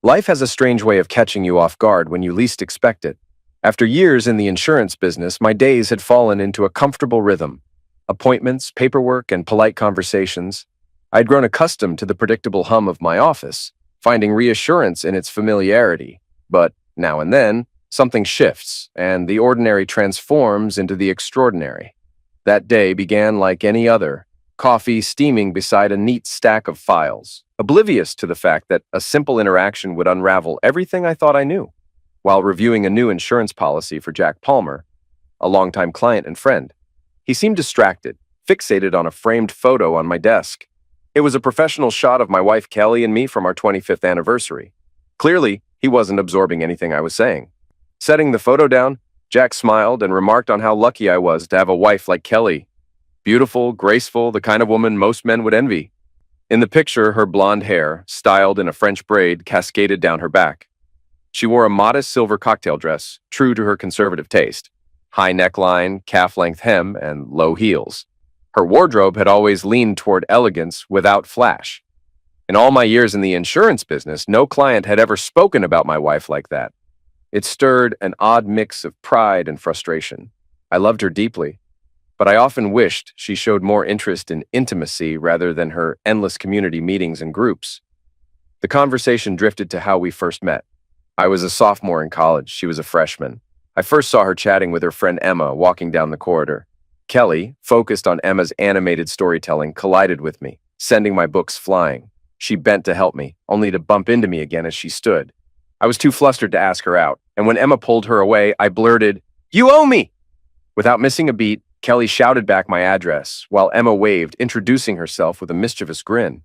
Life has a strange way of catching you off guard when you least expect it. After years in the insurance business, my days had fallen into a comfortable rhythm. Appointments, paperwork, and polite conversations. I had grown accustomed to the predictable hum of my office, finding reassurance in its familiarity. But now and then, something shifts, and the ordinary transforms into the extraordinary. That day began like any other, coffee steaming beside a neat stack of files, oblivious to the fact that a simple interaction would unravel everything I thought I knew. While reviewing a new insurance policy for Jack Palmer, a longtime client and friend, he seemed distracted, fixated on a framed photo on my desk. It was a professional shot of my wife Kelly and me from our 25th anniversary. Clearly, he wasn't absorbing anything I was saying. Setting the photo down, Jack smiled and remarked on how lucky I was to have a wife like Kelly. Beautiful, graceful, the kind of woman most men would envy. In the picture, her blonde hair, styled in a French braid, cascaded down her back. She wore a modest silver cocktail dress, true to her conservative taste. High neckline, calf-length hem, and low heels. Her wardrobe had always leaned toward elegance without flash. In all my years in the insurance business, no client had ever spoken about my wife like that. It stirred an odd mix of pride and frustration. I loved her deeply, but I often wished she showed more interest in intimacy rather than her endless community meetings and groups. The conversation drifted to how we first met. I was a sophomore in college. She was a freshman. I first saw her chatting with her friend Emma walking down the corridor. Kelly, focused on Emma's animated storytelling, collided with me, sending my books flying. She bent to help me, only to bump into me again as she stood. I was too flustered to ask her out, and when Emma pulled her away, I blurted, "You owe me!" Without missing a beat, Kelly shouted back my address, while Emma waved, introducing herself with a mischievous grin.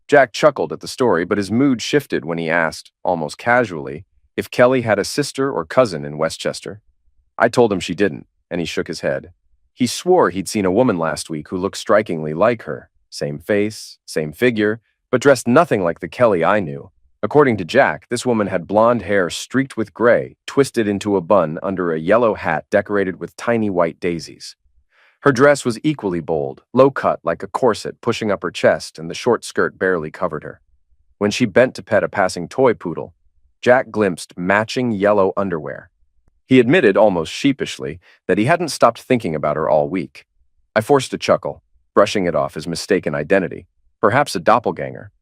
Jack chuckled at the story, but his mood shifted when he asked, almost casually, if Kelly had a sister or cousin in Westchester. I told him she didn't, and he shook his head. He swore he'd seen a woman last week who looked strikingly like her. Same face, same figure, but dressed nothing like the Kelly I knew. According to Jack, this woman had blonde hair streaked with gray, twisted into a bun under a yellow hat decorated with tiny white daisies. Her dress was equally bold, low-cut like a corset pushing up her chest, and the short skirt barely covered her. When she bent to pet a passing toy poodle, Jack glimpsed matching yellow underwear. He admitted, almost sheepishly, that he hadn't stopped thinking about her all week. I forced a chuckle, brushing it off as mistaken identity, perhaps a doppelganger.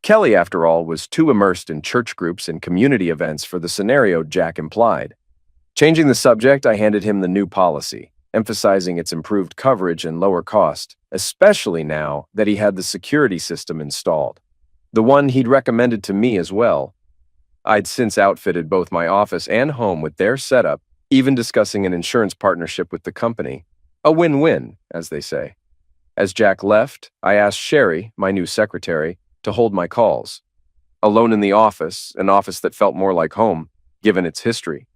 Kelly, after all, was too immersed in church groups and community events for the scenario Jack implied. Changing the subject, I handed him the new policy, emphasizing its improved coverage and lower cost, especially now that he had the security system installed. The one he'd recommended to me as well. I'd since outfitted both my office and home with their setup, even discussing an insurance partnership with the company. A win-win, as they say. As Jack left, I asked Sherry, my new secretary, to hold my calls. Alone in the office, an office that felt more like home, given its history.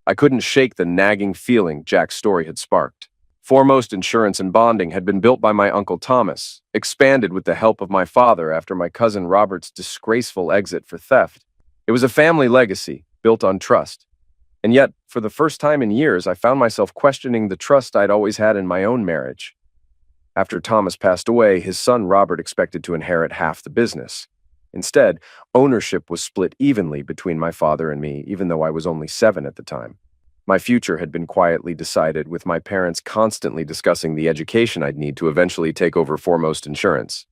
I couldn't shake the nagging feeling Jack's story had sparked. Foremost Insurance and Bonding had been built by my Uncle Thomas, expanded with the help of my father after my cousin Robert's disgraceful exit for theft. It was a family legacy, built on trust. And yet, for the first time in years, I found myself questioning the trust I'd always had in my own marriage. After Thomas passed away, his son Robert expected to inherit half the business. Instead, ownership was split evenly between my father and me, even though I was only 7 at the time. My future had been quietly decided, with my parents constantly discussing the education I'd need to eventually take over Foremost Insurance.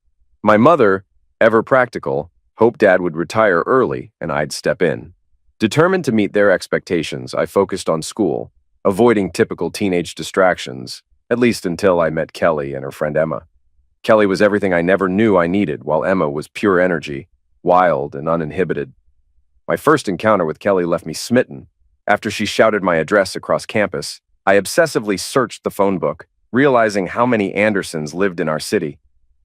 My mother, ever practical, hoped Dad would retire early and I'd step in. Determined to meet their expectations, I focused on school, avoiding typical teenage distractions, at least until I met Kelly and her friend Emma. Kelly was everything I never knew I needed, while Emma was pure energy, wild and uninhibited. My first encounter with Kelly left me smitten. After she shouted my address across campus, I obsessively searched the phone book, realizing how many Andersons lived in our city.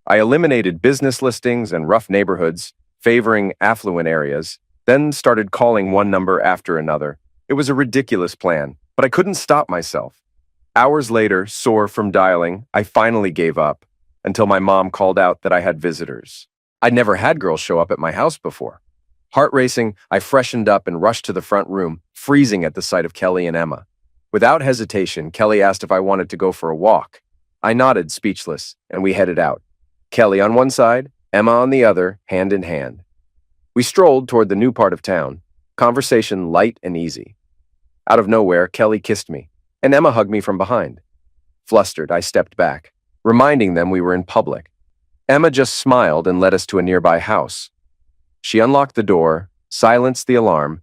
I eliminated business listings and rough neighborhoods, favoring affluent areas, then started calling one number after another. It was a ridiculous plan, but I couldn't stop myself. Hours later, sore from dialing, I finally gave up, until my mom called out that I had visitors. I'd never had girls show up at my house before. Heart racing, I freshened up and rushed to the front room, freezing at the sight of Kelly and Emma. Without hesitation, Kelly asked if I wanted to go for a walk. I nodded, speechless, and we headed out. Kelly on one side, Emma on the other, hand in hand. We strolled toward the new part of town, conversation light and easy. Out of nowhere, Kelly kissed me, and Emma hugged me from behind. Flustered, I stepped back, reminding them we were in public. Emma just smiled and led us to a nearby house. She unlocked the door, silenced the alarm,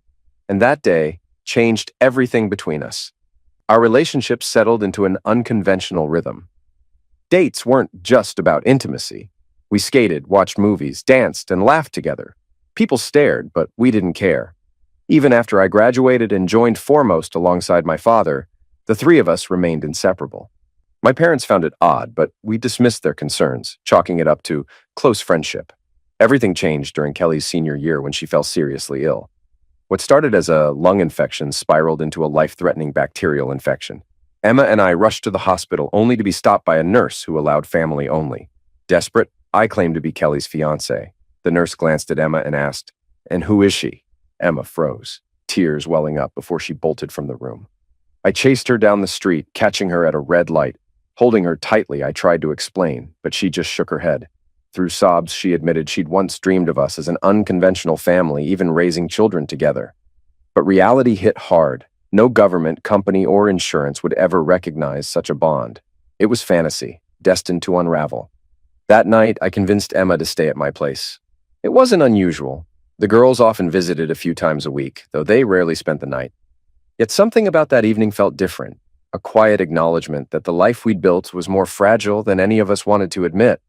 and that day changed everything between us. Our relationship settled into an unconventional rhythm. Dates weren't just about intimacy. We skated, watched movies, danced, and laughed together. People stared, but we didn't care. Even after I graduated and joined Foremost alongside my father, the three of us remained inseparable. My parents found it odd, but we dismissed their concerns, chalking it up to close friendship. Everything changed during Kelly's senior year when she fell seriously ill. What started as a lung infection spiraled into a life-threatening bacterial infection. Emma and I rushed to the hospital only to be stopped by a nurse who allowed family only. Desperate, I claimed to be Kelly's fiancé. The nurse glanced at Emma and asked, "And who is she?" Emma froze, tears welling up before she bolted from the room. I chased her down the street, catching her at a red light. Holding her tightly, I tried to explain, but she just shook her head. Through sobs, she admitted she'd once dreamed of us as an unconventional family, even raising children together. But reality hit hard. No government, company, or insurance would ever recognize such a bond. It was fantasy, destined to unravel. That night, I convinced Emma to stay at my place. It wasn't unusual. The girls often visited a few times a week, though they rarely spent the night. Yet something about that evening felt different, a quiet acknowledgement that the life we'd built was more fragile than any of us wanted to admit.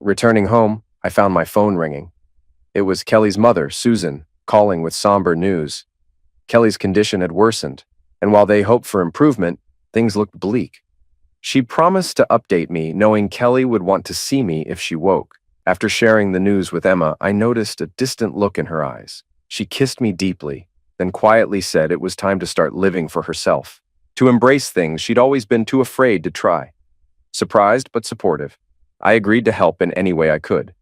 Returning home, I found my phone ringing. It was Kelly's mother, Susan, calling with somber news. Kelly's condition had worsened, and while they hoped for improvement, things looked bleak. She promised to update me, knowing Kelly would want to see me if she woke. After sharing the news with Emma, I noticed a distant look in her eyes. She kissed me deeply, then quietly said it was time to start living for herself, to embrace things she'd always been too afraid to try. Surprised but supportive, I agreed to help in any way I could.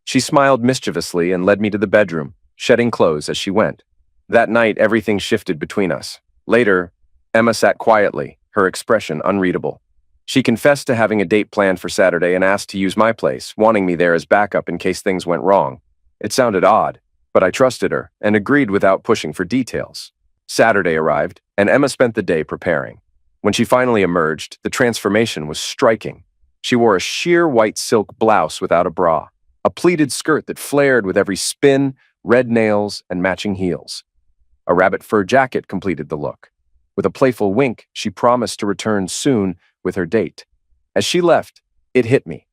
She smiled mischievously and led me to the bedroom, shedding clothes as she went. That night, everything shifted between us. Later, Emma sat quietly, her expression unreadable. She confessed to having a date planned for Saturday and asked to use my place, wanting me there as backup in case things went wrong. It sounded odd, but I trusted her and agreed without pushing for details. Saturday arrived, and Emma spent the day preparing. When she finally emerged, the transformation was striking. She wore a sheer white silk blouse without a bra, a pleated skirt that flared with every spin, red nails, and matching heels. A rabbit fur jacket completed the look. With a playful wink, she promised to return soon with her date. As she left, it hit me.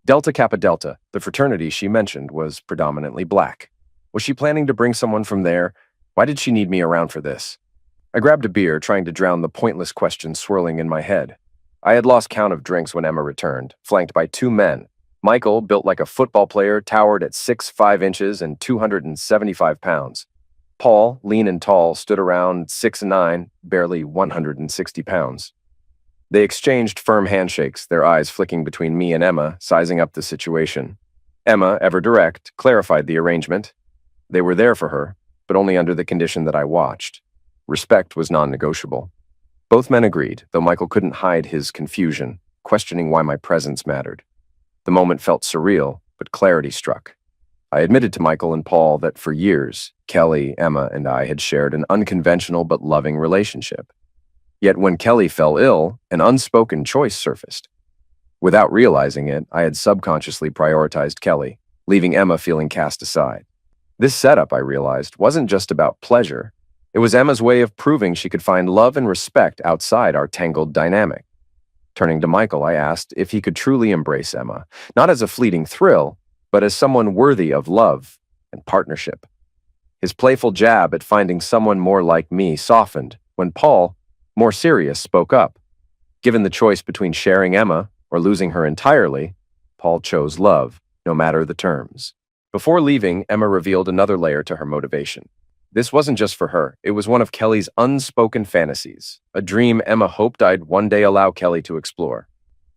Delta Kappa Delta, the fraternity she mentioned, was predominantly black. Was she planning to bring someone from there? Why did she need me around for this? I grabbed a beer, trying to drown the pointless questions swirling in my head. I had lost count of drinks when Emma returned, flanked by two men. Michael, built like a football player, towered at 6'5" and 275 pounds. Paul, lean and tall, stood around 6'9", barely 160 pounds. They exchanged firm handshakes, their eyes flicking between me and Emma, sizing up the situation. Emma, ever direct, clarified the arrangement. They were there for her, but only under the condition that I watched. Respect was non-negotiable. Both men agreed, though Michael couldn't hide his confusion, questioning why my presence mattered. The moment felt surreal, but clarity struck. I admitted to Michael and Paul that for years, Kelly, Emma, and I had shared an unconventional but loving relationship. Yet when Kelly fell ill, an unspoken choice surfaced. Without realizing it, I had subconsciously prioritized Kelly, leaving Emma feeling cast aside. This setup, I realized, wasn't just about pleasure. It was Emma's way of proving she could find love and respect outside our tangled dynamic. Turning to Michael, I asked if he could truly embrace Emma, not as a fleeting thrill, but as someone worthy of love and partnership. His playful jab at finding someone more like me softened when Paul, more serious, spoke up. Given the choice between sharing Emma or losing her entirely, Paul chose love, no matter the terms. Before leaving, Emma revealed another layer to her motivation. This wasn't just for her, it was one of Kelly's unspoken fantasies, a dream Emma hoped I'd one day allow Kelly to explore.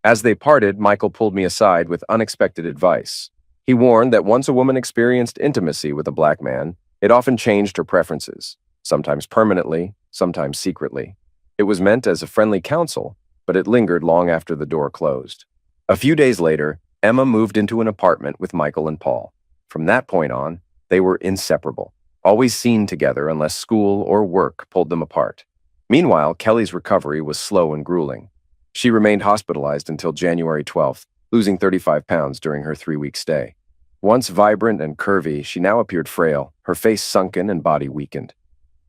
As they parted, Michael pulled me aside with unexpected advice. He warned that once a woman experienced intimacy with a black man, it often changed her preferences, sometimes permanently, sometimes secretly. It was meant as a friendly counsel, but it lingered long after the door closed. A few days later, Emma moved into an apartment with Michael and Paul. From that point on, They were inseparable, always seen together unless school or work pulled them apart. Meanwhile, Kelly's recovery was slow and grueling. She remained hospitalized until January 12th, losing 35 pounds during her 3-week stay. Once vibrant and curvy, she now appeared frail, her face sunken and body weakened.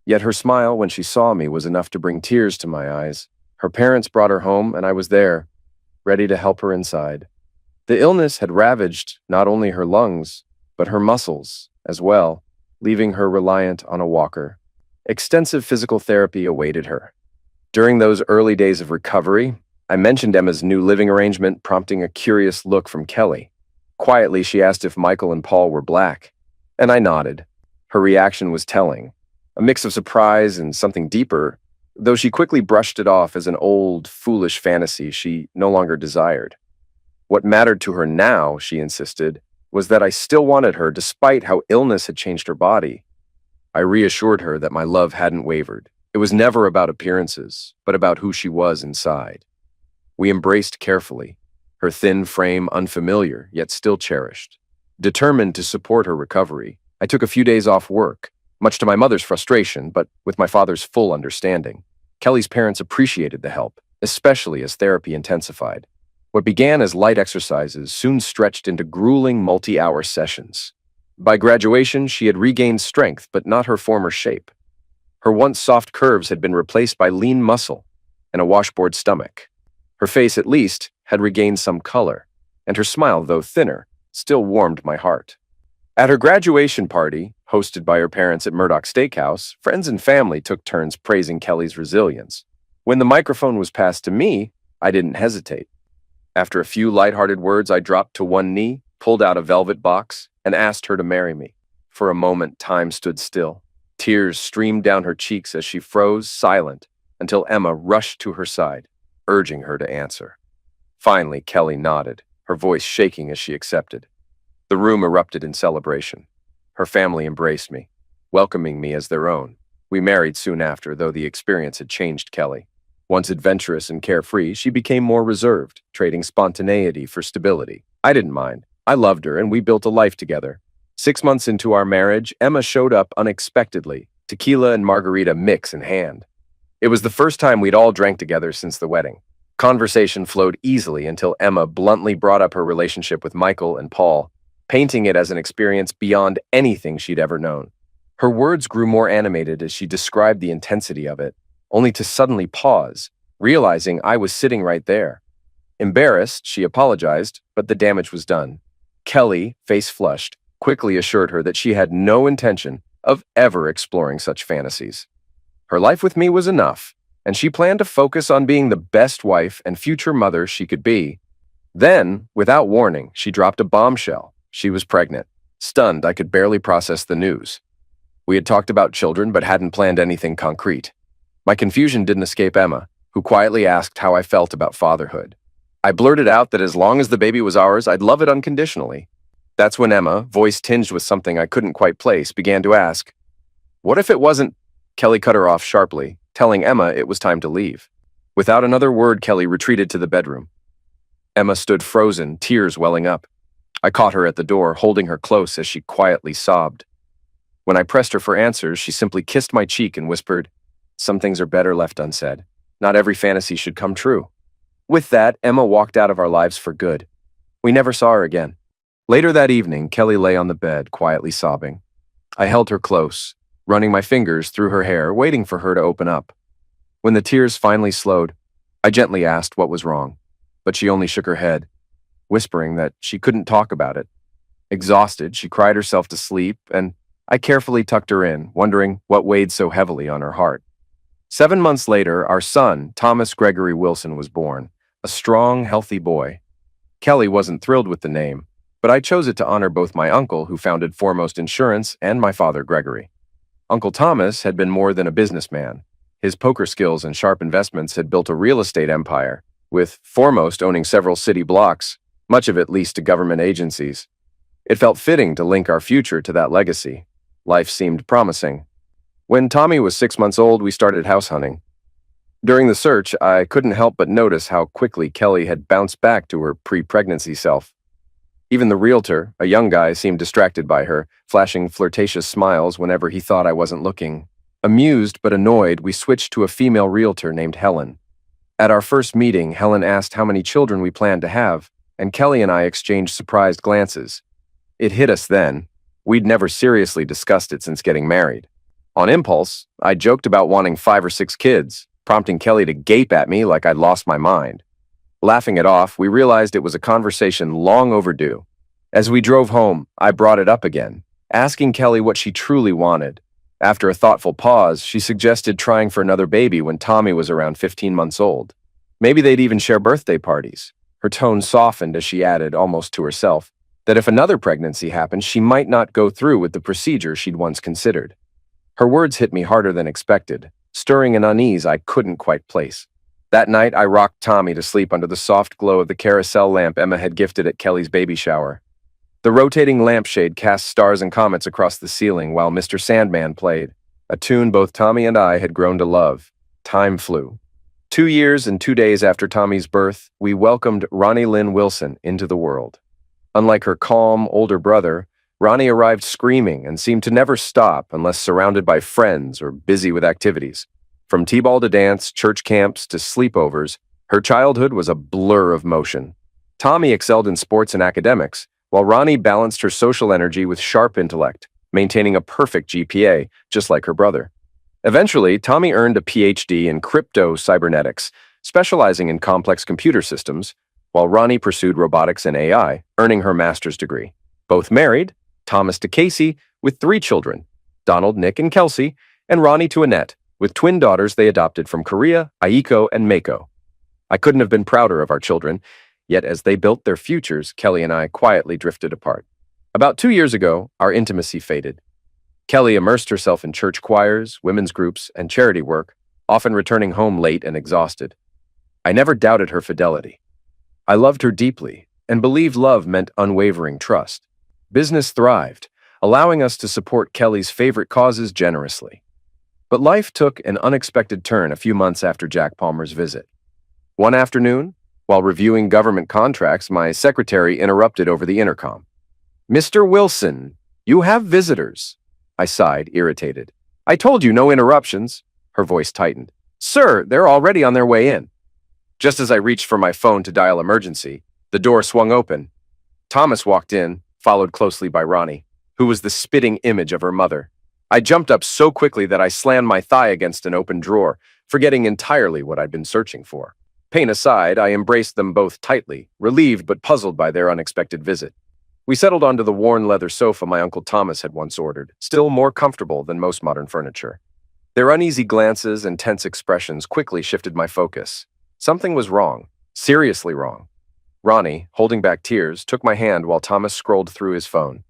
Yet her smile when she saw me was enough to bring tears to my eyes. Her parents brought her home, and I was there, ready to help her inside. The illness had ravaged not only her lungs, but her muscles as well, leaving her reliant on a walker. Extensive physical therapy awaited her. During those early days of recovery, I mentioned Emma's new living arrangement, prompting a curious look from Kelly. Quietly, she asked if Michael and Paul were black, and I nodded. Her reaction was telling, a mix of surprise and something deeper, though she quickly brushed it off as an old, foolish fantasy she no longer desired. What mattered to her now, she insisted, was that I still wanted her despite how illness had changed her body. I reassured her that my love hadn't wavered. It was never about appearances, but about who she was inside. We embraced carefully, her thin frame unfamiliar, yet still cherished. Determined to support her recovery, I took a few days off work, much to my mother's frustration, but with my father's full understanding. Kelly's parents appreciated the help, especially as therapy intensified. What began as light exercises soon stretched into grueling multi-hour sessions. By graduation, she had regained strength, but not her former shape. Her once soft curves had been replaced by lean muscle and a washboard stomach. Her face, at least, had regained some color, and her smile, though thinner, still warmed my heart. At her graduation party, hosted by her parents at Murdoch Steakhouse, friends and family took turns praising Kelly's resilience. When the microphone was passed to me, I didn't hesitate. After a few lighthearted words, I dropped to one knee, pulled out a velvet box, and asked her to marry me. For a moment, time stood still. Tears streamed down her cheeks as she froze, silent, until Emma rushed to her side, urging her to answer. Finally, Kelly nodded, her voice shaking as she accepted. The room erupted in celebration. Her family embraced me, welcoming me as their own. We married soon after, though the experience had changed Kelly. Once adventurous and carefree, she became more reserved, trading spontaneity for stability. I didn't mind. I loved her, and we built a life together. 6 months into our marriage, Emma showed up unexpectedly, tequila and margarita mix in hand. It was the first time we'd all drank together since the wedding. Conversation flowed easily until Emma bluntly brought up her relationship with Michael and Paul, painting it as an experience beyond anything she'd ever known. Her words grew more animated as she described the intensity of it, only to suddenly pause, realizing I was sitting right there. Embarrassed, she apologized, but the damage was done. Kelly, face flushed, quickly assured her that she had no intention of ever exploring such fantasies. Her life with me was enough, and she planned to focus on being the best wife and future mother she could be. Then, without warning, she dropped a bombshell. She was pregnant. Stunned, I could barely process the news. We had talked about children, but hadn't planned anything concrete. My confusion didn't escape Emma, who quietly asked how I felt about fatherhood. I blurted out that as long as the baby was ours, I'd love it unconditionally. That's when Emma, voice tinged with something I couldn't quite place, began to ask, "What if it wasn't?" Kelly cut her off sharply, telling Emma it was time to leave. Without another word, Kelly retreated to the bedroom. Emma stood frozen, tears welling up. I caught her at the door, holding her close as she quietly sobbed. When I pressed her for answers, she simply kissed my cheek and whispered, "Some things are better left unsaid. Not every fantasy should come true." With that, Emma walked out of our lives for good. We never saw her again. Later that evening, Kelly lay on the bed, quietly sobbing. I held her close, running my fingers through her hair, waiting for her to open up. When the tears finally slowed, I gently asked what was wrong, but she only shook her head, whispering that she couldn't talk about it. Exhausted, she cried herself to sleep, and I carefully tucked her in, wondering what weighed so heavily on her heart. 7 months later, our son, Thomas Gregory Wilson, was born, a strong, healthy boy. Kelly wasn't thrilled with the name, but I chose it to honor both my uncle, who founded Foremost Insurance, and my father, Gregory. Uncle Thomas had been more than a businessman. His poker skills and sharp investments had built a real estate empire, with Foremost owning several city blocks, much of it leased to government agencies. It felt fitting to link our future to that legacy. Life seemed promising. When Tommy was 6 months old, we started house hunting. During the search, I couldn't help but notice how quickly Kelly had bounced back to her pre-pregnancy self. Even the realtor, a young guy, seemed distracted by her, flashing flirtatious smiles whenever he thought I wasn't looking. Amused but annoyed, we switched to a female realtor named Helen. At our first meeting, Helen asked how many children we planned to have, and Kelly and I exchanged surprised glances. It hit us then. We'd never seriously discussed it since getting married. On impulse, I joked about wanting 5 or 6 kids, prompting Kelly to gape at me like I'd lost my mind. Laughing it off, we realized it was a conversation long overdue. As we drove home, I brought it up again, asking Kelly what she truly wanted. After a thoughtful pause, she suggested trying for another baby when Tommy was around 15 months old. Maybe they'd even share birthday parties. Her tone softened as she added, almost to herself, that if another pregnancy happened, she might not go through with the procedure she'd once considered. Her words hit me harder than expected, stirring an unease I couldn't quite place. That night, I rocked Tommy to sleep under the soft glow of the carousel lamp Emma had gifted at Kelly's baby shower. The rotating lampshade cast stars and comets across the ceiling while Mr. Sandman played, a tune both Tommy and I had grown to love. Time flew. 2 years and 2 days after Tommy's birth, we welcomed Ronnie Lynn Wilson into the world. Unlike her calm, older brother, Ronnie arrived screaming and seemed to never stop unless surrounded by friends or busy with activities. From t-ball to dance, church camps to sleepovers, her childhood was a blur of motion. Tommy excelled in sports and academics, while Ronnie balanced her social energy with sharp intellect, maintaining a perfect GPA, just like her brother. Eventually, Tommy earned a PhD in crypto-cybernetics, specializing in complex computer systems, while Ronnie pursued robotics and AI, earning her master's degree. Both married, Thomas to Casey, with 3 children, Donald, Nick, and Kelsey, and Ronnie to Annette, with twin daughters they adopted from Korea, Aiko, and Mako. I couldn't have been prouder of our children, yet as they built their futures, Kelly and I quietly drifted apart. About 2 years ago, our intimacy faded. Kelly immersed herself in church choirs, women's groups, and charity work, often returning home late and exhausted. I never doubted her fidelity. I loved her deeply, and believed love meant unwavering trust. Business thrived, allowing us to support Kelly's favorite causes generously. But life took an unexpected turn a few months after Jack Palmer's visit. One afternoon, while reviewing government contracts, my secretary interrupted over the intercom. "Mr. Wilson, you have visitors." I sighed, irritated. "I told you no interruptions." Her voice tightened. "Sir, they're already on their way in." Just as I reached for my phone to dial emergency, the door swung open. Thomas walked in, followed closely by Ronnie, who was the spitting image of her mother. I jumped up so quickly that I slammed my thigh against an open drawer, forgetting entirely what I'd been searching for. Pain aside, I embraced them both tightly, relieved but puzzled by their unexpected visit. We settled onto the worn leather sofa my Uncle Thomas had once ordered, still more comfortable than most modern furniture. Their uneasy glances and tense expressions quickly shifted my focus. Something was wrong, seriously wrong. Ronnie, holding back tears, took my hand while Thomas scrolled through his phone.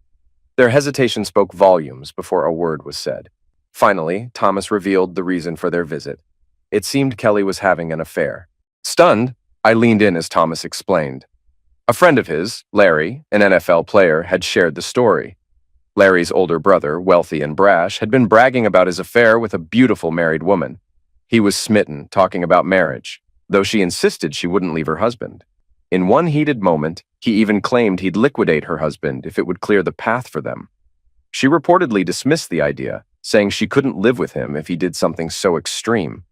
Their hesitation spoke volumes before a word was said. Finally, Thomas revealed the reason for their visit. It seemed Kelly was having an affair. Stunned, I leaned in as Thomas explained. A friend of his, Larry, an NFL player, had shared the story. Larry's older brother, wealthy and brash, had been bragging about his affair with a beautiful married woman. He was smitten, talking about marriage, though she insisted she wouldn't leave her husband. In one heated moment, he even claimed he'd liquidate her husband if it would clear the path for them. She reportedly dismissed the idea, saying she couldn't live with him if he did something so extreme.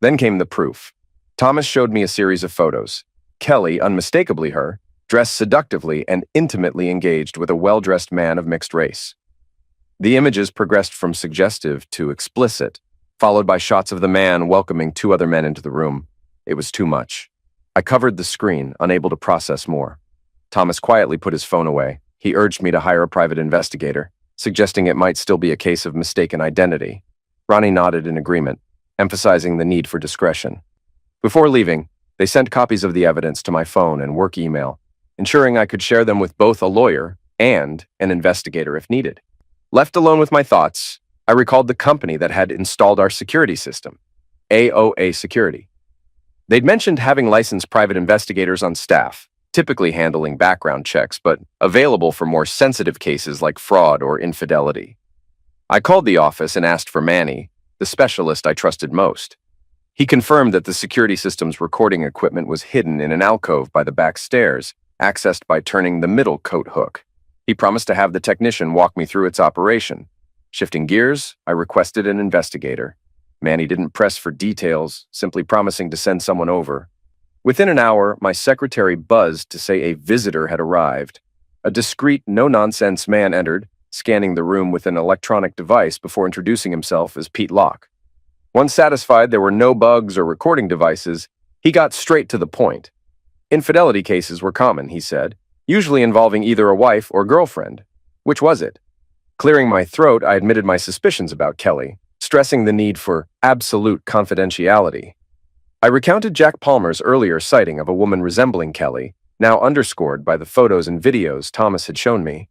Then came the proof. Thomas showed me a series of photos. Kelly, unmistakably her, dressed seductively and intimately engaged with a well-dressed man of mixed race. The images progressed from suggestive to explicit, followed by shots of the man welcoming 2 other men into the room. It was too much. I covered the screen, unable to process more. Thomas quietly put his phone away. He urged me to hire a private investigator, suggesting it might still be a case of mistaken identity. Ronnie nodded in agreement, emphasizing the need for discretion. Before leaving, they sent copies of the evidence to my phone and work email, ensuring I could share them with both a lawyer and an investigator if needed. Left alone with my thoughts, I recalled the company that had installed our security system, AOA Security. They'd mentioned having licensed private investigators on staff, typically handling background checks, but available for more sensitive cases like fraud or infidelity. I called the office and asked for Manny, the specialist I trusted most. He confirmed that the security system's recording equipment was hidden in an alcove by the back stairs, accessed by turning the middle coat hook. He promised to have the technician walk me through its operation. Shifting gears, I requested an investigator. Manny didn't press for details, simply promising to send someone over. Within an hour, my secretary buzzed to say a visitor had arrived. A discreet, no-nonsense man entered, scanning the room with an electronic device before introducing himself as Pete Locke. Once satisfied there were no bugs or recording devices, he got straight to the point. Infidelity cases were common, he said, usually involving either a wife or girlfriend. Which was it? Clearing my throat, I admitted my suspicions about Kelly, stressing the need for absolute confidentiality. I recounted Jack Palmer's earlier sighting of a woman resembling Kelly, now underscored by the photos and videos Thomas had shown me.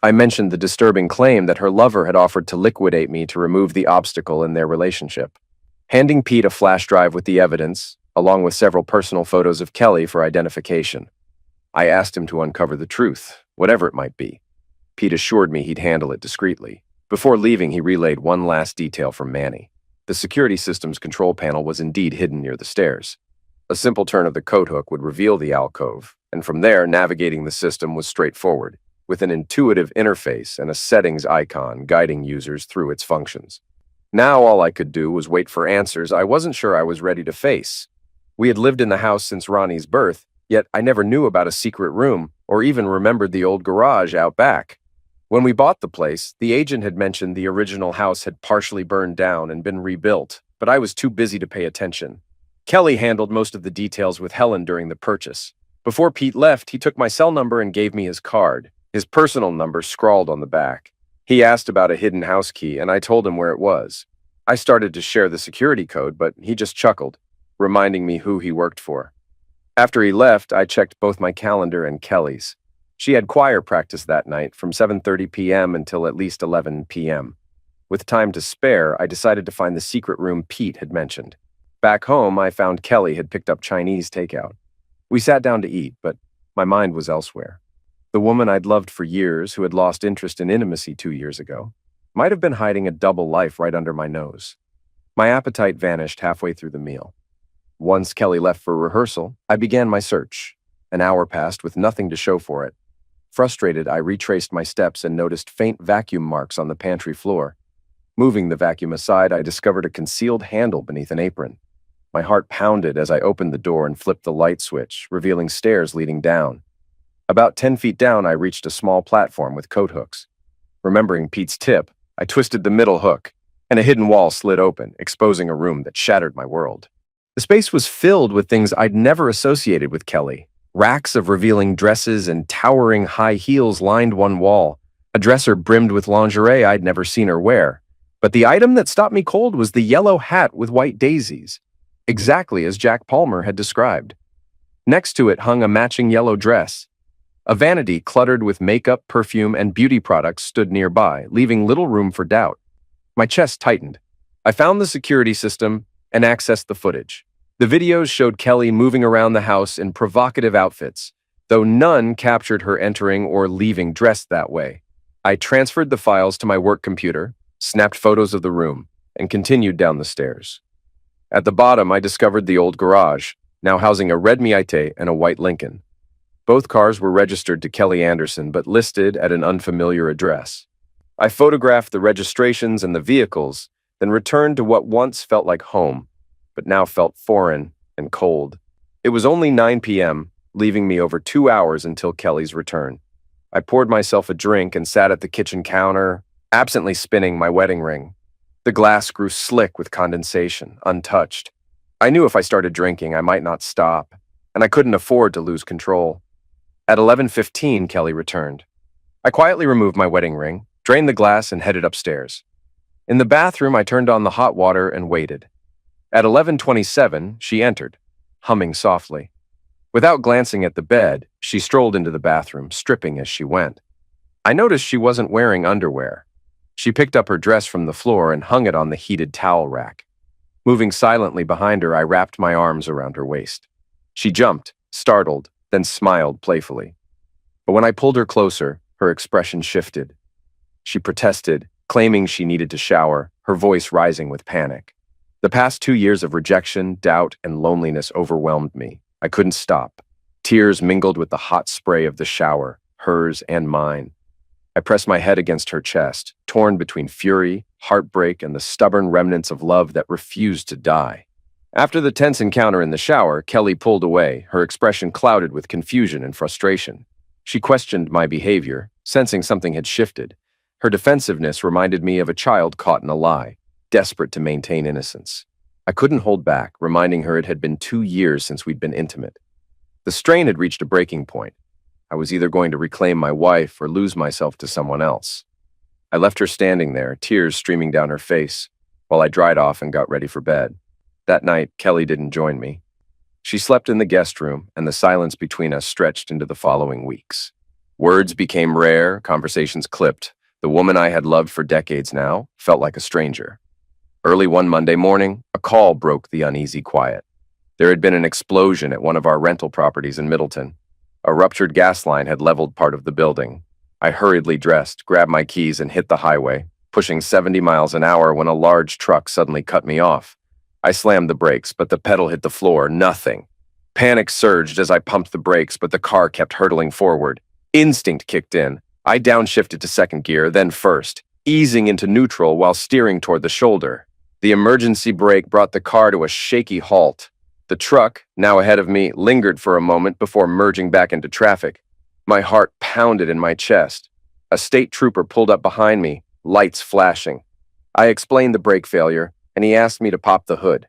I mentioned the disturbing claim that her lover had offered to liquidate me to remove the obstacle in their relationship. Handing Pete a flash drive with the evidence, along with several personal photos of Kelly for identification. I asked him to uncover the truth, whatever it might be. Pete assured me he'd handle it discreetly. Before leaving, he relayed one last detail from Manny. The security system's control panel was indeed hidden near the stairs. A simple turn of the coat hook would reveal the alcove, and from there, navigating the system was straightforward, with an intuitive interface and a settings icon guiding users through its functions. Now all I could do was wait for answers I wasn't sure I was ready to face. We had lived in the house since Ronnie's birth, yet I never knew about a secret room or even remembered the old garage out back. When we bought the place, the agent had mentioned the original house had partially burned down and been rebuilt, but I was too busy to pay attention. Kelly handled most of the details with Helen during the purchase. Before Pete left, he took my cell number and gave me his card, his personal number scrawled on the back. He asked about a hidden house key, and I told him where it was. I started to share the security code, but he just chuckled, reminding me who he worked for. After he left, I checked both my calendar and Kelly's. She had choir practice that night from 7:30 p.m. until at least 11 p.m. With time to spare, I decided to find the secret room Pete had mentioned. Back home, I found Kelly had picked up Chinese takeout. We sat down to eat, but my mind was elsewhere. The woman I'd loved for years, who had lost interest in intimacy 2 years ago, might have been hiding a double life right under my nose. My appetite vanished halfway through the meal. Once Kelly left for rehearsal, I began my search. An hour passed with nothing to show for it. Frustrated, I retraced my steps and noticed faint vacuum marks on the pantry floor. Moving the vacuum aside, I discovered a concealed handle beneath an apron. My heart pounded as I opened the door and flipped the light switch, revealing stairs leading down. About 10 feet down, I reached a small platform with coat hooks. Remembering Pete's tip, I twisted the middle hook, and a hidden wall slid open, exposing a room that shattered my world. The space was filled with things I'd never associated with Kelly. Racks of revealing dresses and towering high heels lined one wall. A dresser brimmed with lingerie I'd never seen her wear. But the item that stopped me cold was the yellow hat with white daisies, exactly as Jack Palmer had described. Next to it hung a matching yellow dress. A vanity cluttered with makeup, perfume, and beauty products stood nearby, leaving little room for doubt. My chest tightened. I found the security system and accessed the footage. The videos showed Kelly moving around the house in provocative outfits, though none captured her entering or leaving dressed that way. I transferred the files to my work computer, snapped photos of the room, and continued down the stairs. At the bottom, I discovered the old garage, now housing a red Miata and a white Lincoln. Both cars were registered to Kelly Anderson, but listed at an unfamiliar address. I photographed the registrations and the vehicles, then returned to what once felt like home, but now felt foreign and cold. It was only 9 p.m., leaving me over 2 hours until Kelly's return. I poured myself a drink and sat at the kitchen counter, absently spinning my wedding ring. The glass grew slick with condensation, untouched. I knew if I started drinking, I might not stop, and I couldn't afford to lose control. At 11:15, Kelly returned. I quietly removed my wedding ring, drained the glass, and headed upstairs. In the bathroom, I turned on the hot water and waited. At 11:27, she entered, humming softly. Without glancing at the bed, she strolled into the bathroom, stripping as she went. I noticed she wasn't wearing underwear. She picked up her dress from the floor and hung it on the heated towel rack. Moving silently behind her, I wrapped my arms around her waist. She jumped, startled, then smiled playfully. But when I pulled her closer, her expression shifted. She protested, claiming she needed to shower, her voice rising with panic. The past 2 years of rejection, doubt, and loneliness overwhelmed me. I couldn't stop. Tears mingled with the hot spray of the shower, hers and mine. I pressed my head against her chest, torn between fury, heartbreak, and the stubborn remnants of love that refused to die. After the tense encounter in the shower, Kelly pulled away, her expression clouded with confusion and frustration. She questioned my behavior, sensing something had shifted. Her defensiveness reminded me of a child caught in a lie, desperate to maintain innocence. I couldn't hold back, reminding her it had been 2 years since we'd been intimate. The strain had reached a breaking point. I was either going to reclaim my wife or lose myself to someone else. I left her standing there, tears streaming down her face, while I dried off and got ready for bed. That night, Kelly didn't join me. She slept in the guest room, and the silence between us stretched into the following weeks. Words became rare, conversations clipped. The woman I had loved for decades now felt like a stranger. Early one Monday morning, a call broke the uneasy quiet. There had been an explosion at one of our rental properties in Middleton. A ruptured gas line had leveled part of the building. I hurriedly dressed, grabbed my keys, and hit the highway, pushing 70 miles an hour when a large truck suddenly cut me off. I slammed the brakes, but the pedal hit the floor, nothing. Panic surged as I pumped the brakes, but the car kept hurtling forward. Instinct kicked in. I downshifted to second gear, then first, easing into neutral while steering toward the shoulder. The emergency brake brought the car to a shaky halt. The truck, now ahead of me, lingered for a moment before merging back into traffic. My heart pounded in my chest. A state trooper pulled up behind me, lights flashing. I explained the brake failure, and he asked me to pop the hood.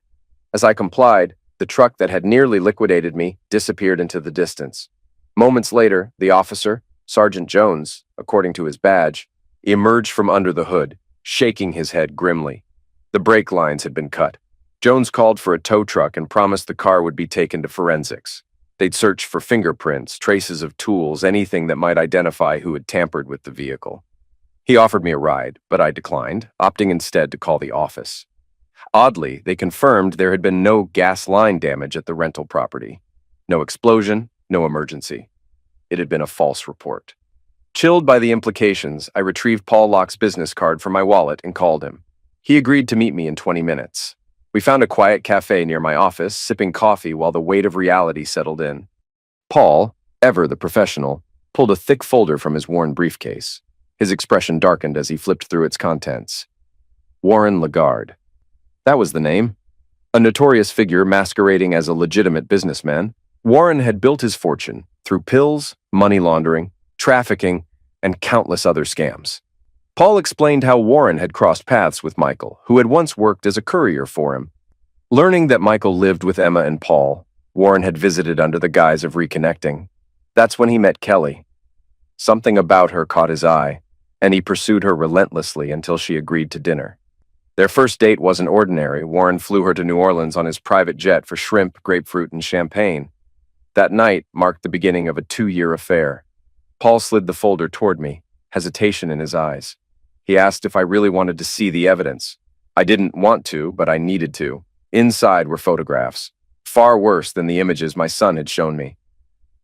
As I complied, the truck that had nearly liquidated me disappeared into the distance. Moments later, the officer, Sergeant Jones, according to his badge, emerged from under the hood, shaking his head grimly. The brake lines had been cut. Jones called for a tow truck and promised the car would be taken to forensics. They'd search for fingerprints, traces of tools, anything that might identify who had tampered with the vehicle. He offered me a ride, but I declined, opting instead to call the office. Oddly, they confirmed there had been no gas line damage at the rental property. No explosion, no emergency. It had been a false report. Chilled by the implications, I retrieved Paul Locke's business card from my wallet and called him. He agreed to meet me in 20 minutes. We found a quiet cafe near my office, sipping coffee while the weight of reality settled in. Paul, ever the professional, pulled a thick folder from his worn briefcase. His expression darkened as he flipped through its contents. Warren Lagarde. That was the name. A notorious figure masquerading as a legitimate businessman, Warren had built his fortune through pills, money laundering, trafficking, and countless other scams. Paul explained how Warren had crossed paths with Michael, who had once worked as a courier for him. Learning that Michael lived with Emma and Paul, Warren had visited under the guise of reconnecting. That's when he met Kelly. Something about her caught his eye, and he pursued her relentlessly until she agreed to dinner. Their first date wasn't ordinary. Warren flew her to New Orleans on his private jet for shrimp, grapefruit, and champagne. That night marked the beginning of a 2-year affair. Paul slid the folder toward me, hesitation in his eyes. He asked if I really wanted to see the evidence. I didn't want to, but I needed to. Inside were photographs, far worse than the images my son had shown me.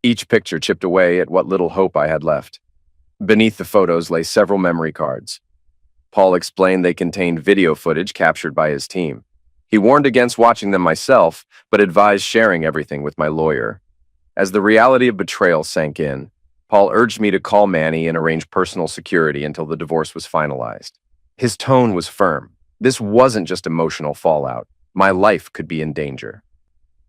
Each picture chipped away at what little hope I had left. Beneath the photos lay several memory cards. Paul explained they contained video footage captured by his team. He warned against watching them myself, but advised sharing everything with my lawyer. As the reality of betrayal sank in, Paul urged me to call Manny and arrange personal security until the divorce was finalized. His tone was firm. This wasn't just emotional fallout. My life could be in danger.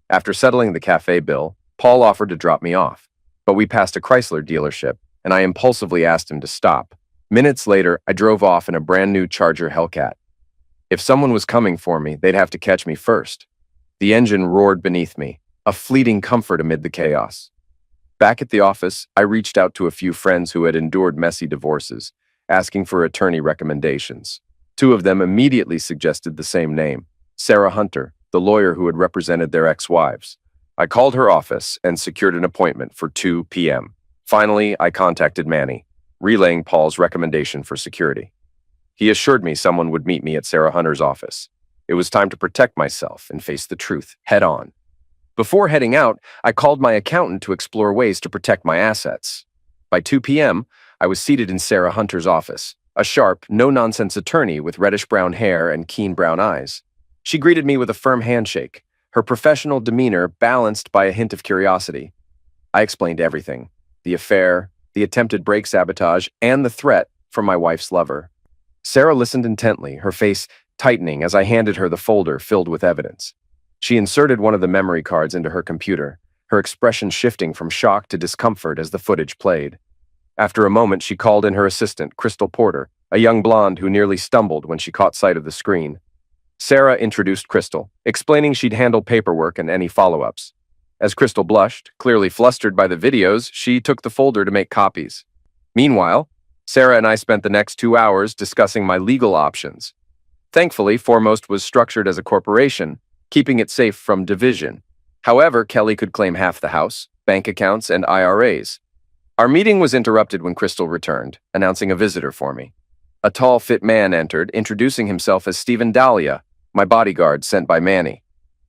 After settling the cafe bill, Paul offered to drop me off, but we passed a Chrysler dealership, and I impulsively asked him to stop. Minutes later, I drove off in a brand new Charger Hellcat. If someone was coming for me, they'd have to catch me first. The engine roared beneath me, a fleeting comfort amid the chaos. Back at the office, I reached out to a few friends who had endured messy divorces, asking for attorney recommendations. 2 of them immediately suggested the same name, Sarah Hunter, the lawyer who had represented their ex-wives. I called her office and secured an appointment for 2 p.m. Finally, I contacted Manny, relaying Paul's recommendation for security. He assured me someone would meet me at Sarah Hunter's office. It was time to protect myself and face the truth head-on. Before heading out, I called my accountant to explore ways to protect my assets. By 2 p.m., I was seated in Sarah Hunter's office, a sharp, no-nonsense attorney with reddish-brown hair and keen brown eyes. She greeted me with a firm handshake, her professional demeanor balanced by a hint of curiosity. I explained everything: the affair, the attempted brake sabotage, and the threat from my wife's lover. Sarah listened intently, her face tightening as I handed her the folder filled with evidence. She inserted one of the memory cards into her computer, her expression shifting from shock to discomfort as the footage played. After a moment, she called in her assistant, Crystal Porter, a young blonde who nearly stumbled when she caught sight of the screen. Sarah introduced Crystal, explaining she'd handle paperwork and any follow-ups. As Crystal blushed, clearly flustered by the videos, she took the folder to make copies. Meanwhile, Sarah and I spent the next 2 hours discussing my legal options. Thankfully, Foremost was structured as a corporation, keeping it safe from division. However, Kelly could claim half the house, bank accounts, and IRAs. Our meeting was interrupted when Crystal returned, announcing a visitor for me. A tall, fit man entered, introducing himself as Stephen Dahlia, my bodyguard sent by Manny.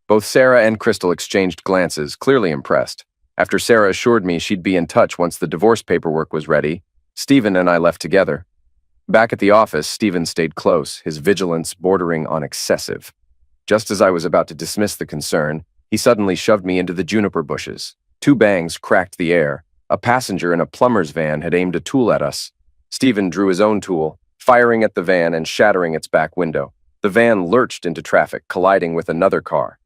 Both Sarah and Crystal exchanged glances, clearly impressed. After Sarah assured me she'd be in touch once the divorce paperwork was ready, Stephen and I left together. Back at the office, Stephen stayed close, his vigilance bordering on excessive. Just as I was about to dismiss the concern, he suddenly shoved me into the juniper bushes. 2 bangs cracked the air. A passenger in a plumber's van had aimed a tool at us. Stephen drew his own tool, firing at the van and shattering its back window. The van lurched into traffic, colliding with another car.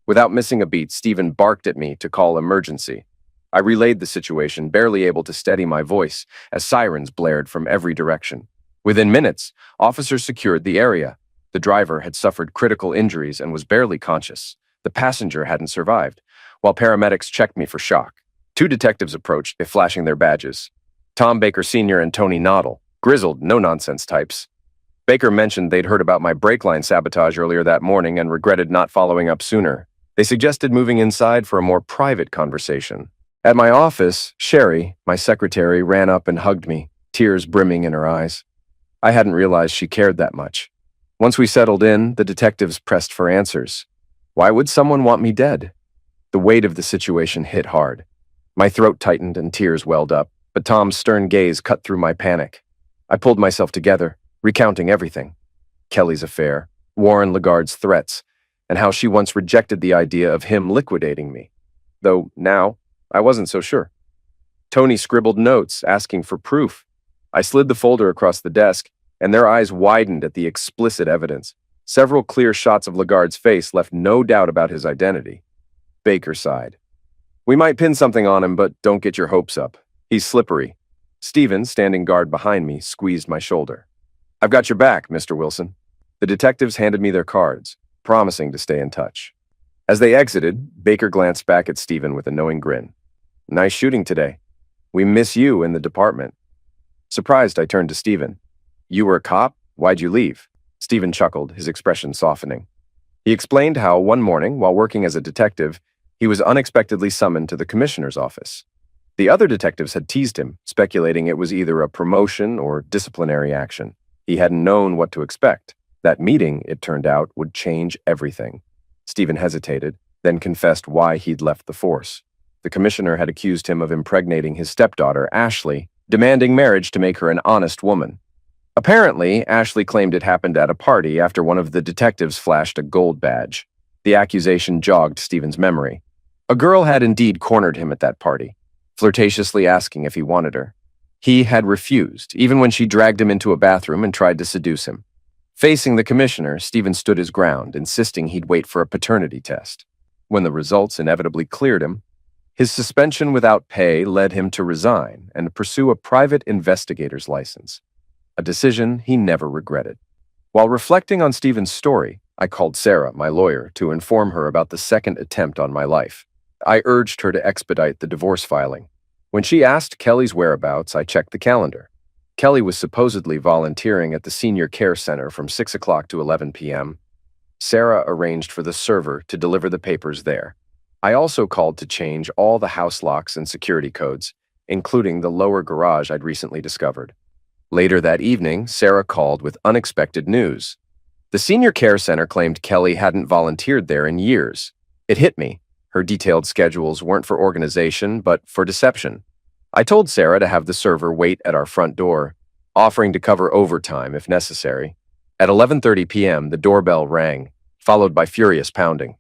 Without missing a beat, Stephen barked at me to call emergency. I relayed the situation, barely able to steady my voice, as sirens blared from every direction. Within minutes, officers secured the area. The driver had suffered critical injuries and was barely conscious. The passenger hadn't survived, while paramedics checked me for shock. 2 detectives approached, flashing their badges. Tom Baker Sr. and Tony Noddle, grizzled, no-nonsense types. Baker mentioned they'd heard about my brake line sabotage earlier that morning and regretted not following up sooner. They suggested moving inside for a more private conversation. At my office, Sherry, my secretary, ran up and hugged me, tears brimming in her eyes. I hadn't realized she cared that much. Once we settled in, the detectives pressed for answers. Why would someone want me dead? The weight of the situation hit hard. My throat tightened and tears welled up, but Tom's stern gaze cut through my panic. I pulled myself together, recounting everything. Kelly's affair, Warren Lagarde's threats, and how she once rejected the idea of him liquidating me. Though now, I wasn't so sure. Tony scribbled notes, asking for proof. I slid the folder across the desk, and their eyes widened at the explicit evidence. Several clear shots of Lagarde's face left no doubt about his identity. Baker sighed. We might pin something on him, but don't get your hopes up. He's slippery. Stephen, standing guard behind me, squeezed my shoulder. I've got your back, Mr. Wilson. The detectives handed me their cards, promising to stay in touch. As they exited, Baker glanced back at Stephen with a knowing grin. Nice shooting today. We miss you in the department. Surprised, I turned to Stephen. You were a cop? Why'd you leave? Stephen chuckled, his expression softening. He explained how, one morning, while working as a detective, he was unexpectedly summoned to the commissioner's office. The other detectives had teased him, speculating it was either a promotion or disciplinary action. He hadn't known what to expect. That meeting, it turned out, would change everything. Stephen hesitated, then confessed why he'd left the force. The commissioner had accused him of impregnating his stepdaughter, Ashley, demanding marriage to make her an honest woman. Apparently, Ashley claimed it happened at a party after one of the detectives flashed a gold badge. The accusation jogged Stephen's memory. A girl had indeed cornered him at that party, flirtatiously asking if he wanted her. He had refused, even when she dragged him into a bathroom and tried to seduce him. Facing the commissioner, Stephen stood his ground, insisting he'd wait for a paternity test. When the results inevitably cleared him, his suspension without pay led him to resign and pursue a private investigator's license, a decision he never regretted. While reflecting on Stephen's story, I called Sarah, my lawyer, to inform her about the second attempt on my life. I urged her to expedite the divorce filing. When she asked Kelly's whereabouts, I checked the calendar. Kelly was supposedly volunteering at the Senior Care Center from 6 o'clock to 11 p.m. Sarah arranged for the server to deliver the papers there. I also called to change all the house locks and security codes, including the lower garage I'd recently discovered. Later that evening, Sarah called with unexpected news. The Senior Care Center claimed Kelly hadn't volunteered there in years. It hit me. Her detailed schedules weren't for organization, but for deception. I told Sarah to have the server wait at our front door, offering to cover overtime if necessary. At 11:30 p.m., the doorbell rang, followed by furious pounding.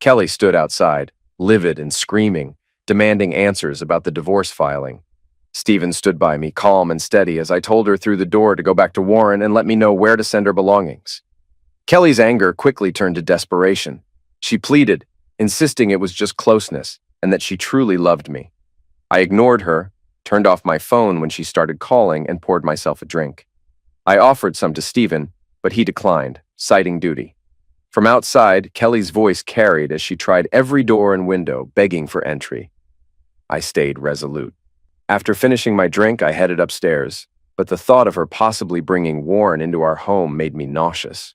Kelly stood outside, livid and screaming, demanding answers about the divorce filing. Stephen stood by me, calm and steady, as I told her through the door to go back to Warren and let me know where to send her belongings. Kelly's anger quickly turned to desperation. She pleaded, insisting it was just closeness and that she truly loved me. I ignored her, turned off my phone when she started calling, and poured myself a drink. I offered some to Stephen, but he declined, citing duty. From outside, Kelly's voice carried as she tried every door and window, begging for entry. I stayed resolute. After finishing my drink, I headed upstairs, but the thought of her possibly bringing Warren into our home made me nauseous.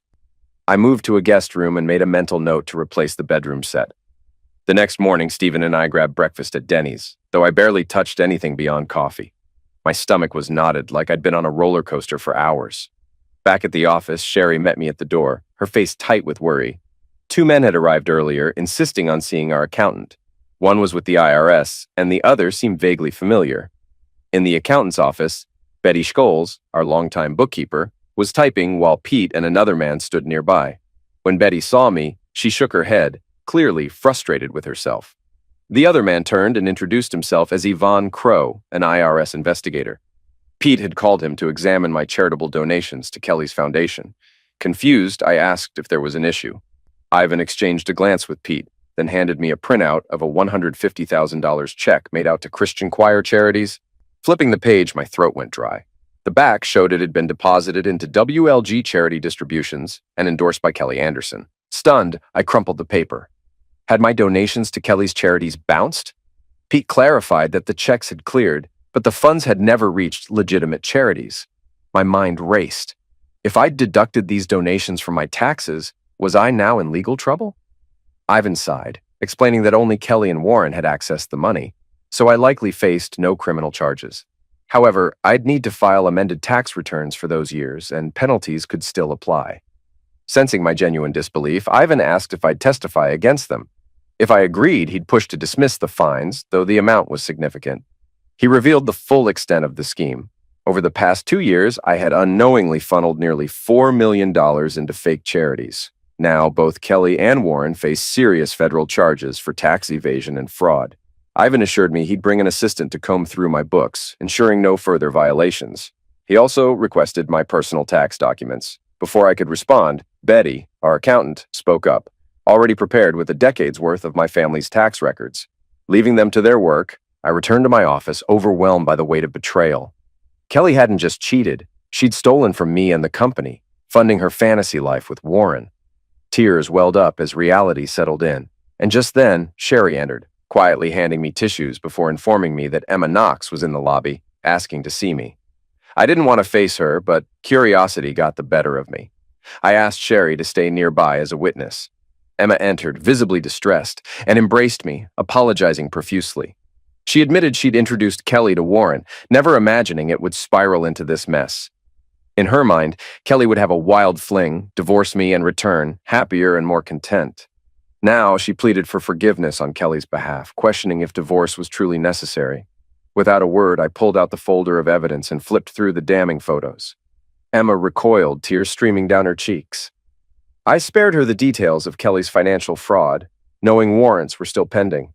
I moved to a guest room and made a mental note to replace the bedroom set. The next morning, Stephen and I grabbed breakfast at Denny's, though I barely touched anything beyond coffee. My stomach was knotted like I'd been on a roller coaster for hours. Back at the office, Sherry met me at the door, her face tight with worry. Two men had arrived earlier, insisting on seeing our accountant. One was with the IRS, and the other seemed vaguely familiar. In the accountant's office, Betty Scholes, our longtime bookkeeper, was typing while Pete and another man stood nearby. When Betty saw me, she shook her head, clearly frustrated with herself. The other man turned and introduced himself as Yvonne Crow, an IRS investigator. Pete had called him to examine my charitable donations to Kelly's foundation. Confused, I asked if there was an issue. Ivan exchanged a glance with Pete, then handed me a printout of a $150,000 check made out to Christian choir charities. Flipping the page, my throat went dry. The back showed it had been deposited into WLG charity distributions and endorsed by Kelly Anderson. Stunned, I crumpled the paper. Had my donations to Kelly's charities bounced? Pete clarified that the checks had cleared, but the funds had never reached legitimate charities. My mind raced. If I'd deducted these donations from my taxes, was I now in legal trouble? Ivan sighed, explaining that only Kelly and Warren had accessed the money, so I likely faced no criminal charges. However, I'd need to file amended tax returns for those years, and penalties could still apply. Sensing my genuine disbelief, Ivan asked if I'd testify against them. If I agreed, he'd push to dismiss the fines, though the amount was significant. He revealed the full extent of the scheme. Over the past 2 years, I had unknowingly funneled nearly $4 million into fake charities. Now, both Kelly and Warren face serious federal charges for tax evasion and fraud. Ivan assured me he'd bring an assistant to comb through my books, ensuring no further violations. He also requested my personal tax documents. Before I could respond, Betty, our accountant, spoke up, already prepared with a decade's worth of my family's tax records. Leaving them to their work, I returned to my office, overwhelmed by the weight of betrayal. Kelly hadn't just cheated, she'd stolen from me and the company, funding her fantasy life with Warren. Tears welled up as reality settled in, and just then, Sherry entered, quietly handing me tissues before informing me that Emma Knox was in the lobby, asking to see me. I didn't want to face her, but curiosity got the better of me. I asked Sherry to stay nearby as a witness. Emma entered, visibly distressed, and embraced me, apologizing profusely. She admitted she'd introduced Kelly to Warren, never imagining it would spiral into this mess. In her mind, Kelly would have a wild fling, divorce me, and return, happier and more content. Now she pleaded for forgiveness on Kelly's behalf, questioning if divorce was truly necessary. Without a word, I pulled out the folder of evidence and flipped through the damning photos. Emma recoiled, tears streaming down her cheeks. I spared her the details of Kelly's financial fraud, knowing warrants were still pending.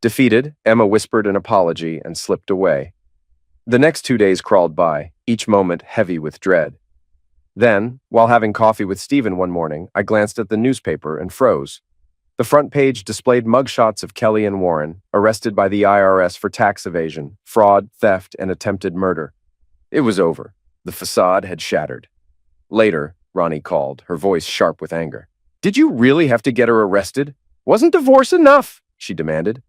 Defeated, Emma whispered an apology and slipped away. The next 2 days crawled by, each moment heavy with dread. Then, while having coffee with Stephen one morning, I glanced at the newspaper and froze. The front page displayed mugshots of Kelly and Warren, arrested by the IRS for tax evasion, fraud, theft, and attempted murder. It was over. The facade had shattered. Later, Ronnie called, her voice sharp with anger. "Did you really have to get her arrested? Wasn't divorce enough?" she demanded.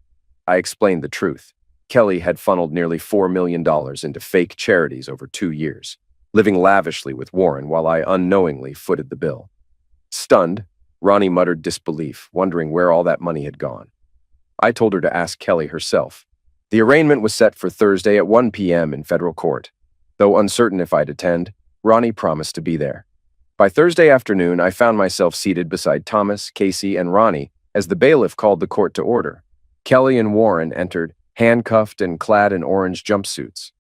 I explained the truth. Kelly had funneled nearly $4 million into fake charities over 2 years, living lavishly with Warren while I unknowingly footed the bill. Stunned, Ronnie muttered disbelief, wondering where all that money had gone. I told her to ask Kelly herself. The arraignment was set for Thursday at 1 p.m. in federal court. Though uncertain if I'd attend, Ronnie promised to be there. By Thursday afternoon, I found myself seated beside Thomas, Casey, and Ronnie as the bailiff called the court to order. Kelly and Warren entered, handcuffed and clad in orange jumpsuits.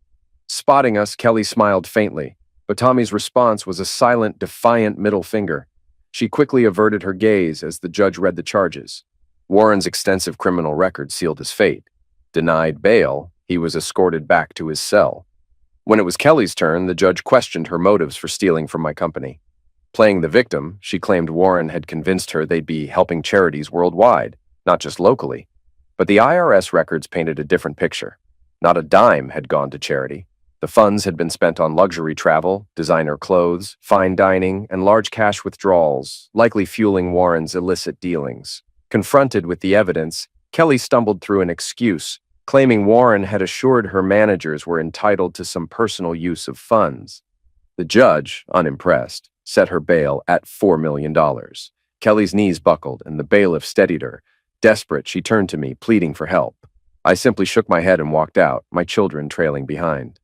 Spotting us, Kelly smiled faintly, but Tommy's response was a silent, defiant middle finger. She quickly averted her gaze as the judge read the charges. Warren's extensive criminal record sealed his fate. Denied bail, he was escorted back to his cell. When it was Kelly's turn, the judge questioned her motives for stealing from my company. Playing the victim, she claimed Warren had convinced her they'd be helping charities worldwide, not just locally. But the IRS records painted a different picture. Not a dime had gone to charity. The funds had been spent on luxury travel, designer clothes, fine dining, and large cash withdrawals, likely fueling Warren's illicit dealings. Confronted with the evidence, Kelly stumbled through an excuse, claiming Warren had assured her managers were entitled to some personal use of funds. The judge, unimpressed, set her bail at $4 million. Kelly's knees buckled and the bailiff steadied her. Desperate, she turned to me, pleading for help. I simply shook my head and walked out, my children trailing behind.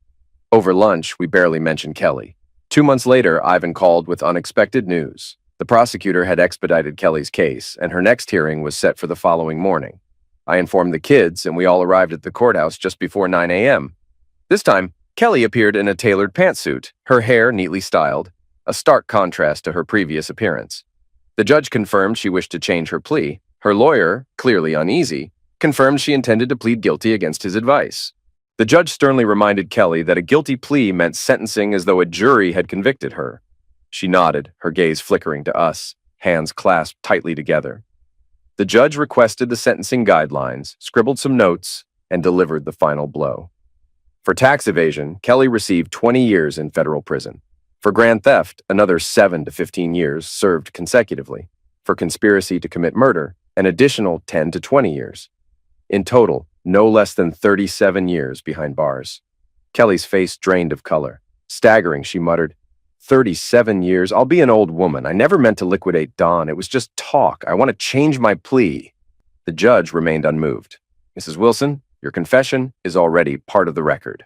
Over lunch, we barely mentioned Kelly. 2 months later, Ivan called with unexpected news. The prosecutor had expedited Kelly's case, and her next hearing was set for the following morning. I informed the kids, and we all arrived at the courthouse just before 9 a.m. This time, Kelly appeared in a tailored pantsuit, her hair neatly styled, a stark contrast to her previous appearance. The judge confirmed she wished to change her plea. Her lawyer, clearly uneasy, confirmed she intended to plead guilty against his advice. The judge sternly reminded Kelly that a guilty plea meant sentencing as though a jury had convicted her. She nodded, her gaze flickering to us, hands clasped tightly together. The judge requested the sentencing guidelines, scribbled some notes, and delivered the final blow. For tax evasion, Kelly received 20 years in federal prison. For grand theft, another 7 to 15 years served consecutively. For conspiracy to commit murder, an additional 10 to 20 years. In total, no less than 37 years behind bars. Kelly's face drained of color. Staggering, she muttered, 37 years? I'll be an old woman. I never meant to liquidate Dawn. It was just talk. I want to change my plea. The judge remained unmoved. Mrs. Wilson, your confession is already part of the record.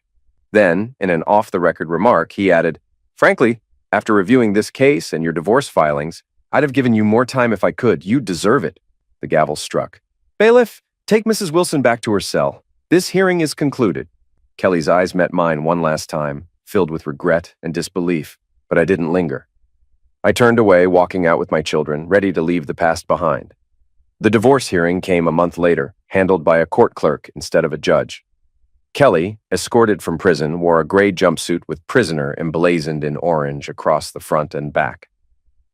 Then, in an off-the-record remark, he added, frankly, after reviewing this case and your divorce filings, I'd have given you more time if I could. You deserve it. The gavel struck. Bailiff, take Mrs. Wilson back to her cell. This hearing is concluded. Kelly's eyes met mine one last time, filled with regret and disbelief, but I didn't linger. I turned away, walking out with my children, ready to leave the past behind. The divorce hearing came a month later, handled by a court clerk instead of a judge. Kelly, escorted from prison, wore a gray jumpsuit with prisoner emblazoned in orange across the front and back.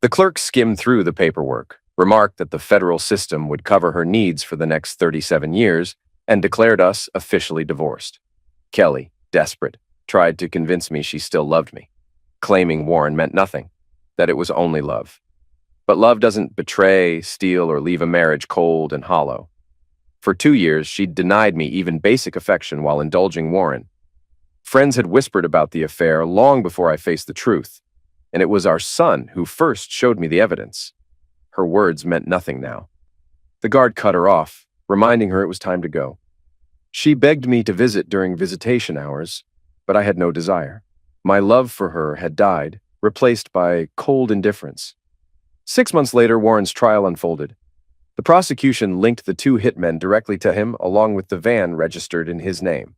The clerk skimmed through the paperwork, remarked that the federal system would cover her needs for the next 37 years, and declared us officially divorced. Kelly, desperate, tried to convince me she still loved me, claiming Warren meant nothing, that it was only love. But love doesn't betray, steal, or leave a marriage cold and hollow. For 2 years, she'd denied me even basic affection while indulging Warren. Friends had whispered about the affair long before I faced the truth, and it was our son who first showed me the evidence. Her words meant nothing now. The guard cut her off, reminding her it was time to go. She begged me to visit during visitation hours, but I had no desire. My love for her had died, replaced by cold indifference. 6 months later, Warren's trial unfolded. The prosecution linked the 2 hitmen directly to him, along with the van registered in his name.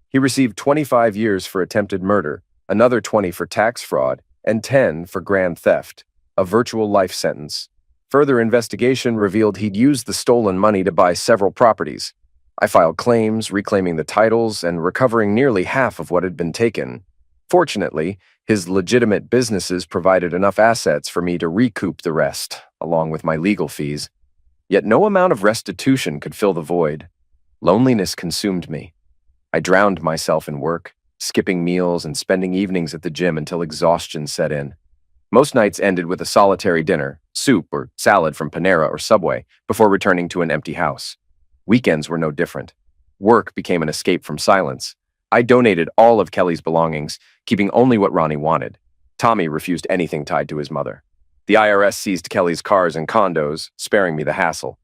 He received 25 years for attempted murder, another 20 for tax fraud, and 10 for grand theft, a virtual life sentence. Further investigation revealed he'd used the stolen money to buy several properties. I filed claims, reclaiming the titles, and recovering nearly half of what had been taken. Fortunately, his legitimate businesses provided enough assets for me to recoup the rest, along with my legal fees. Yet no amount of restitution could fill the void. Loneliness consumed me. I drowned myself in work, skipping meals and spending evenings at the gym until exhaustion set in. Most nights ended with a solitary dinner, soup or salad from Panera or Subway, before returning to an empty house. Weekends were no different. Work became an escape from silence. I donated all of Kelly's belongings, keeping only what Ronnie wanted. Tommy refused anything tied to his mother. The IRS seized Kelly's cars and condos, sparing me the hassle.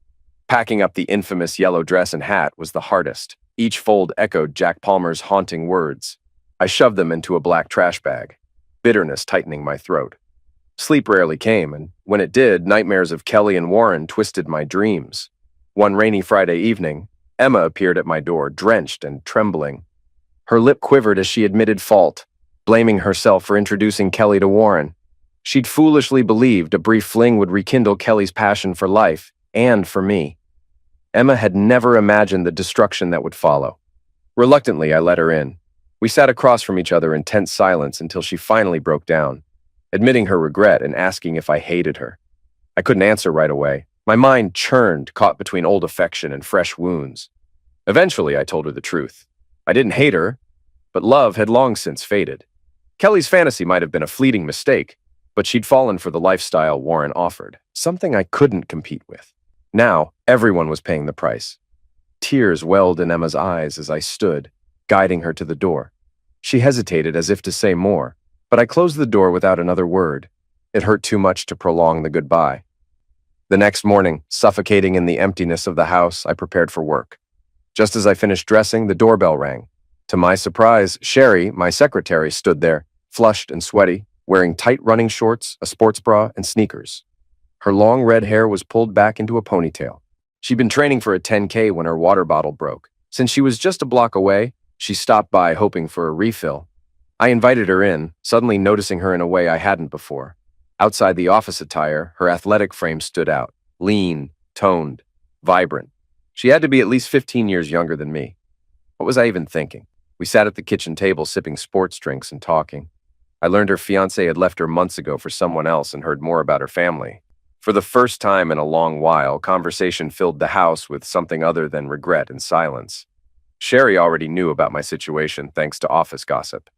Packing up the infamous yellow dress and hat was the hardest. Each fold echoed Jack Palmer's haunting words. I shoved them into a black trash bag, bitterness tightening my throat. Sleep rarely came, and when it did, nightmares of Kelly and Warren twisted my dreams. One rainy Friday evening, Emma appeared at my door, drenched and trembling. Her lip quivered as she admitted fault, blaming herself for introducing Kelly to Warren. She'd foolishly believed a brief fling would rekindle Kelly's passion for life, and for me. Emma had never imagined the destruction that would follow. Reluctantly, I let her in. We sat across from each other in tense silence until she finally broke down, admitting her regret and asking if I hated her. I couldn't answer right away. My mind churned, caught between old affection and fresh wounds. Eventually, I told her the truth. I didn't hate her, but love had long since faded. Kelly's fantasy might have been a fleeting mistake, but she'd fallen for the lifestyle Warren offered, something I couldn't compete with. Now, everyone was paying the price. Tears welled in Emma's eyes as I stood, guiding her to the door. She hesitated as if to say more, but I closed the door without another word. It hurt too much to prolong the goodbye. The next morning, suffocating in the emptiness of the house, I prepared for work. Just as I finished dressing, the doorbell rang. To my surprise, Sherry, my secretary, stood there, flushed and sweaty, wearing tight running shorts, a sports bra, and sneakers. Her long red hair was pulled back into a ponytail. She'd been training for a 10K when her water bottle broke. Since she was just a block away, she stopped by hoping for a refill. I invited her in, suddenly noticing her in a way I hadn't before. Outside the office attire, her athletic frame stood out, lean, toned, vibrant. She had to be at least 15 years younger than me. What was I even thinking? We sat at the kitchen table sipping sports drinks and talking. I learned her fiancé had left her months ago for someone else and heard more about her family. For the first time in a long while, conversation filled the house with something other than regret and silence. Sherry already knew about my situation thanks to office gossip.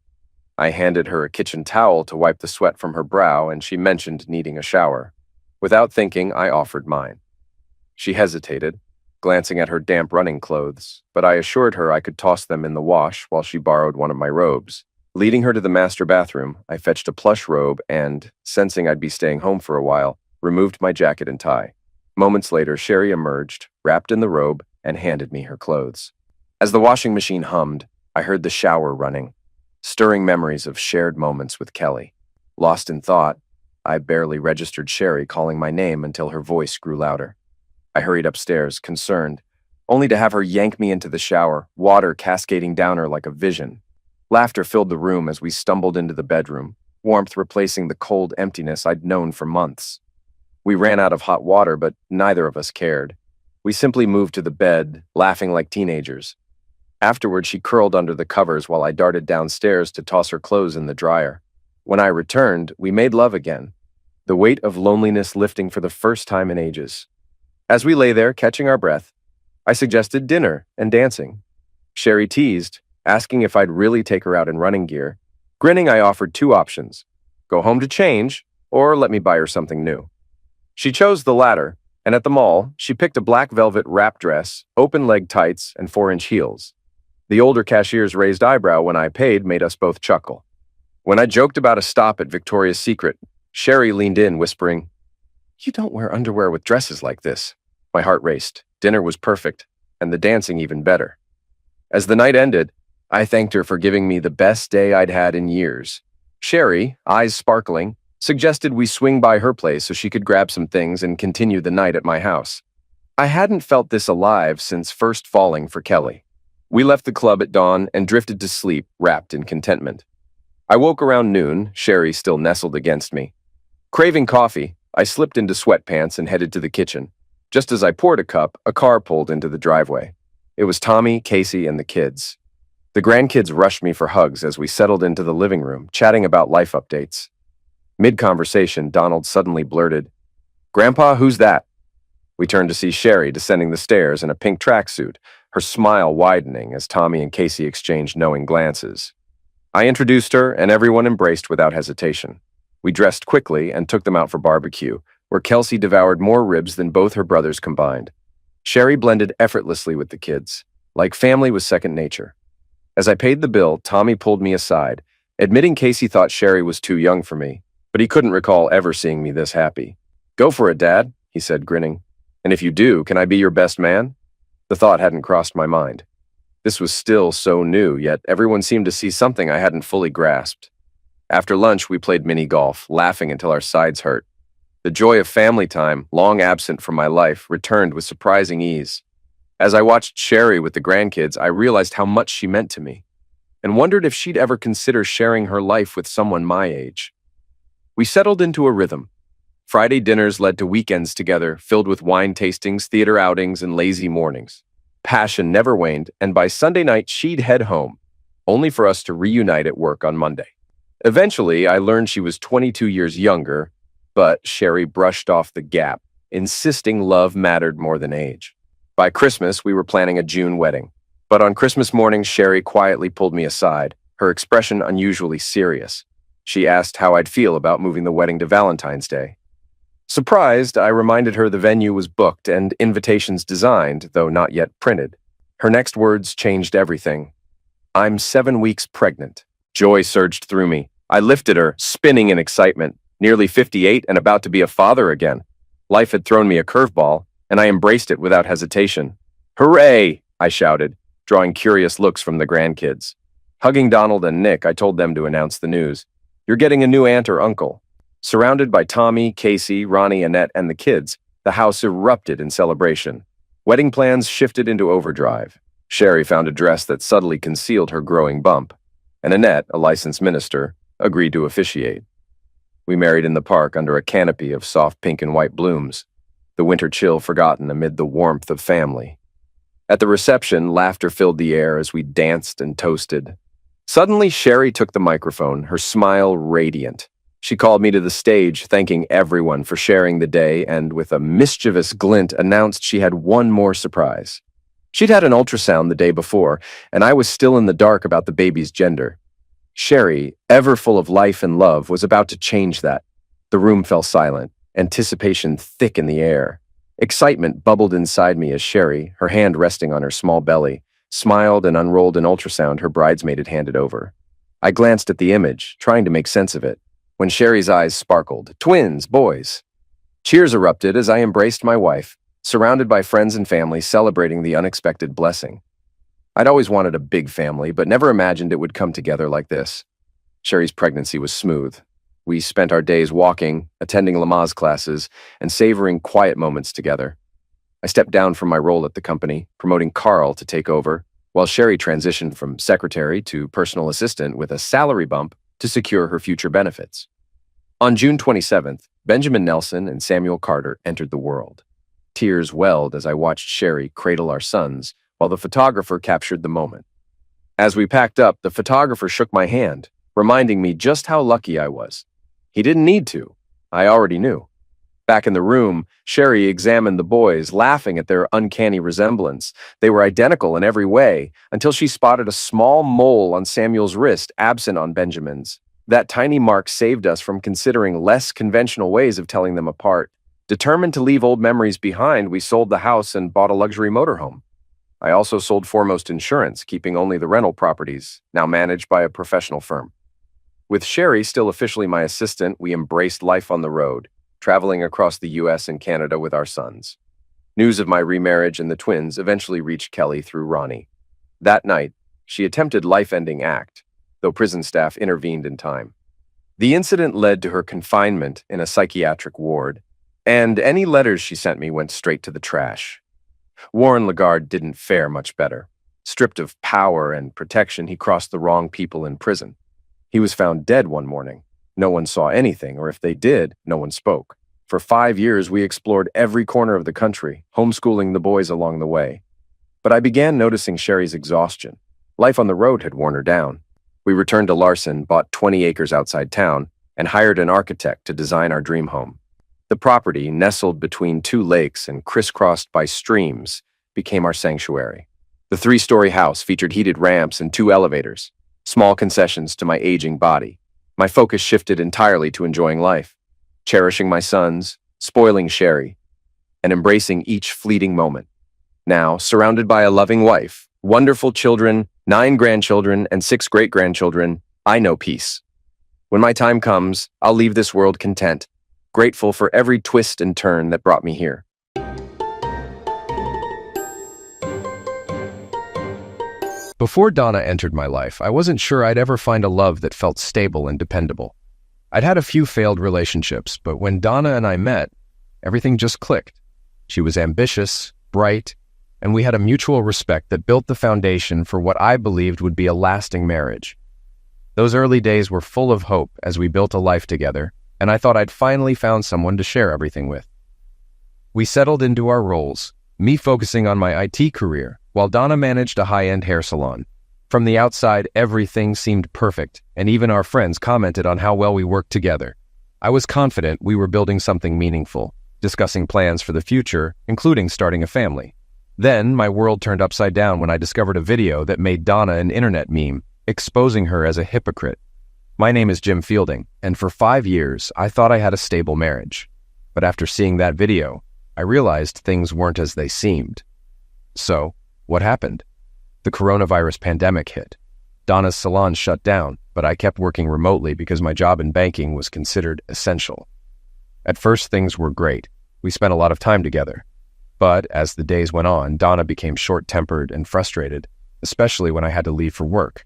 I handed her a kitchen towel to wipe the sweat from her brow, and she mentioned needing a shower. Without thinking, I offered mine. She hesitated, glancing at her damp running clothes, but I assured her I could toss them in the wash while she borrowed one of my robes. Leading her to the master bathroom, I fetched a plush robe and, sensing I'd be staying home for a while, removed my jacket and tie. Moments later, Sherry emerged, wrapped in the robe, and handed me her clothes. As the washing machine hummed, I heard the shower running, stirring memories of shared moments with Kelly. Lost in thought, I barely registered Sherry calling my name until her voice grew louder. I hurried upstairs, concerned, only to have her yank me into the shower, water cascading down her like a vision. Laughter filled the room as we stumbled into the bedroom, warmth replacing the cold emptiness I'd known for months. We ran out of hot water, but neither of us cared. We simply moved to the bed, laughing like teenagers. Afterward, she curled under the covers while I darted downstairs to toss her clothes in the dryer. When I returned, we made love again, the weight of loneliness lifting for the first time in ages. As we lay there, catching our breath, I suggested dinner and dancing. Sherry teased, asking if I'd really take her out in running gear. Grinning, I offered two options: go home to change, or let me buy her something new. She chose the latter, and at the mall, she picked a black velvet wrap dress, open-leg tights, and 4-inch heels. The older cashier's raised eyebrow when I paid made us both chuckle. When I joked about a stop at Victoria's Secret, Sherry leaned in, whispering, "You don't wear underwear with dresses like this." My heart raced. Dinner was perfect, and the dancing even better. As the night ended, I thanked her for giving me the best day I'd had in years. Sherry, eyes sparkling, suggested we swing by her place so she could grab some things and continue the night at my house. I hadn't felt this alive since first falling for Kelly. We left the club at dawn and drifted to sleep, wrapped in contentment. I woke around noon, Sherry still nestled against me. Craving coffee, I slipped into sweatpants and headed to the kitchen. Just as I poured a cup, a car pulled into the driveway. It was Tommy, Casey, and the kids. The grandkids rushed me for hugs as we settled into the living room, chatting about life updates. Mid-conversation, Donald suddenly blurted, "Grandpa, who's that?" We turned to see Sherry descending the stairs in a pink tracksuit, her smile widening as Tommy and Casey exchanged knowing glances. I introduced her, and everyone embraced without hesitation. We dressed quickly and took them out for barbecue, where Kelsey devoured more ribs than both her brothers combined. Sherry blended effortlessly with the kids, like family was second nature. As I paid the bill, Tommy pulled me aside, admitting Casey thought Sherry was too young for me, but he couldn't recall ever seeing me this happy. "Go for it, Dad," he said, grinning. "And if you do, can I be your best man?" The thought hadn't crossed my mind. This was still so new, yet everyone seemed to see something I hadn't fully grasped. After lunch, we played mini golf, laughing until our sides hurt. The joy of family time, long absent from my life, returned with surprising ease. As I watched Sherry with the grandkids, I realized how much she meant to me, and wondered if she'd ever consider sharing her life with someone my age. We settled into a rhythm. Friday dinners led to weekends together, filled with wine tastings, theater outings, and lazy mornings. Passion never waned, and by Sunday night, she'd head home, only for us to reunite at work on Monday. Eventually, I learned she was 22 years younger, but Sherry brushed off the gap, insisting love mattered more than age. By Christmas, we were planning a June wedding. But on Christmas morning, Sherry quietly pulled me aside, her expression unusually serious. She asked how I'd feel about moving the wedding to Valentine's Day. Surprised, I reminded her the venue was booked and invitations designed, though not yet printed. Her next words changed everything. "I'm 7 weeks pregnant." Joy surged through me. I lifted her, spinning in excitement, nearly 58 and about to be a father again. Life had thrown me a curveball, and I embraced it without hesitation. "Hooray!" I shouted, drawing curious looks from the grandkids. Hugging Donald and Nick, I told them to announce the news. "You're getting a new aunt or uncle." Surrounded by Tommy, Casey, Ronnie, Annette, and the kids, the house erupted in celebration. Wedding plans shifted into overdrive. Sherry found a dress that subtly concealed her growing bump, and Annette, a licensed minister, agreed to officiate. We married in the park under a canopy of soft pink and white blooms, the winter chill forgotten amid the warmth of family. At the reception, laughter filled the air as we danced and toasted. Suddenly, Sherry took the microphone, her smile radiant. She called me to the stage, thanking everyone for sharing the day, and with a mischievous glint announced she had one more surprise. She'd had an ultrasound the day before, and I was still in the dark about the baby's gender. Sherry, ever full of life and love, was about to change that. The room fell silent, anticipation thick in the air. Excitement bubbled inside me as Sherry, her hand resting on her small belly, smiled and unrolled an ultrasound her bridesmaid had handed over. I glanced at the image, trying to make sense of it, when Sherry's eyes sparkled. Twins, boys. Cheers erupted as I embraced my wife, surrounded by friends and family celebrating the unexpected blessing. I'd always wanted a big family, but never imagined it would come together like this. Sherry's pregnancy was smooth. We spent our days walking, attending Lamaze classes, and savoring quiet moments together. I stepped down from my role at the company, promoting Carl to take over, while Sherry transitioned from secretary to personal assistant with a salary bump to secure her future benefits. On June 27th, Benjamin Nelson and Samuel Carter entered the world. Tears welled as I watched Sherry cradle our sons, while the photographer captured the moment. As we packed up, the photographer shook my hand, reminding me just how lucky I was. He didn't need to. I already knew. Back in the room, Sherry examined the boys, laughing at their uncanny resemblance. They were identical in every way, until she spotted a small mole on Samuel's wrist, absent on Benjamin's. That tiny mark saved us from considering less conventional ways of telling them apart. Determined to leave old memories behind, we sold the house and bought a luxury motorhome. I also sold Foremost Insurance, keeping only the rental properties, now managed by a professional firm. With Sherry still officially my assistant, we embraced life on the road, traveling across the U.S. and Canada with our sons. News of my remarriage and the twins eventually reached Kelly through Ronnie. That night, she attempted life-ending act, though prison staff intervened in time. The incident led to her confinement in a psychiatric ward, and any letters she sent me went straight to the trash. Warren Lagarde didn't fare much better. Stripped of power and protection, he crossed the wrong people in prison. He was found dead one morning. No one saw anything, or if they did, no one spoke. For 5 years, we explored every corner of the country, homeschooling the boys along the way. But I began noticing Sherry's exhaustion. Life on the road had worn her down. We returned to Larson, bought 20 acres outside town, and hired an architect to design our dream home. The property, nestled between 2 lakes and crisscrossed by streams, became our sanctuary. The 3-story house featured heated ramps and 2 elevators, small concessions to my aging body. My focus shifted entirely to enjoying life, cherishing my sons, spoiling Sherry, and embracing each fleeting moment. Now, surrounded by a loving wife, wonderful children, 9 grandchildren, and 6 great-grandchildren, I know peace. When my time comes, I'll leave this world content, grateful for every twist and turn that brought me here. Before Donna entered my life, I wasn't sure I'd ever find a love that felt stable and dependable. I'd had a few failed relationships, but when Donna and I met, everything just clicked. She was ambitious, bright, and we had a mutual respect that built the foundation for what I believed would be a lasting marriage. Those early days were full of hope as we built a life together, and I thought I'd finally found someone to share everything with. We settled into our roles, me focusing on my IT career, while Donna managed a high-end hair salon. From the outside, everything seemed perfect, and even our friends commented on how well we worked together. I was confident we were building something meaningful, discussing plans for the future, including starting a family. Then, my world turned upside down when I discovered a video that made Donna an internet meme, exposing her as a hypocrite. My name is Jim Fielding, and for 5 years, I thought I had a stable marriage. But after seeing that video, I realized things weren't as they seemed. So, what happened? The coronavirus pandemic hit. Donna's salon shut down, but I kept working remotely because my job in banking was considered essential. At first, things were great. We spent a lot of time together. But as the days went on, Donna became short-tempered and frustrated, especially when I had to leave for work.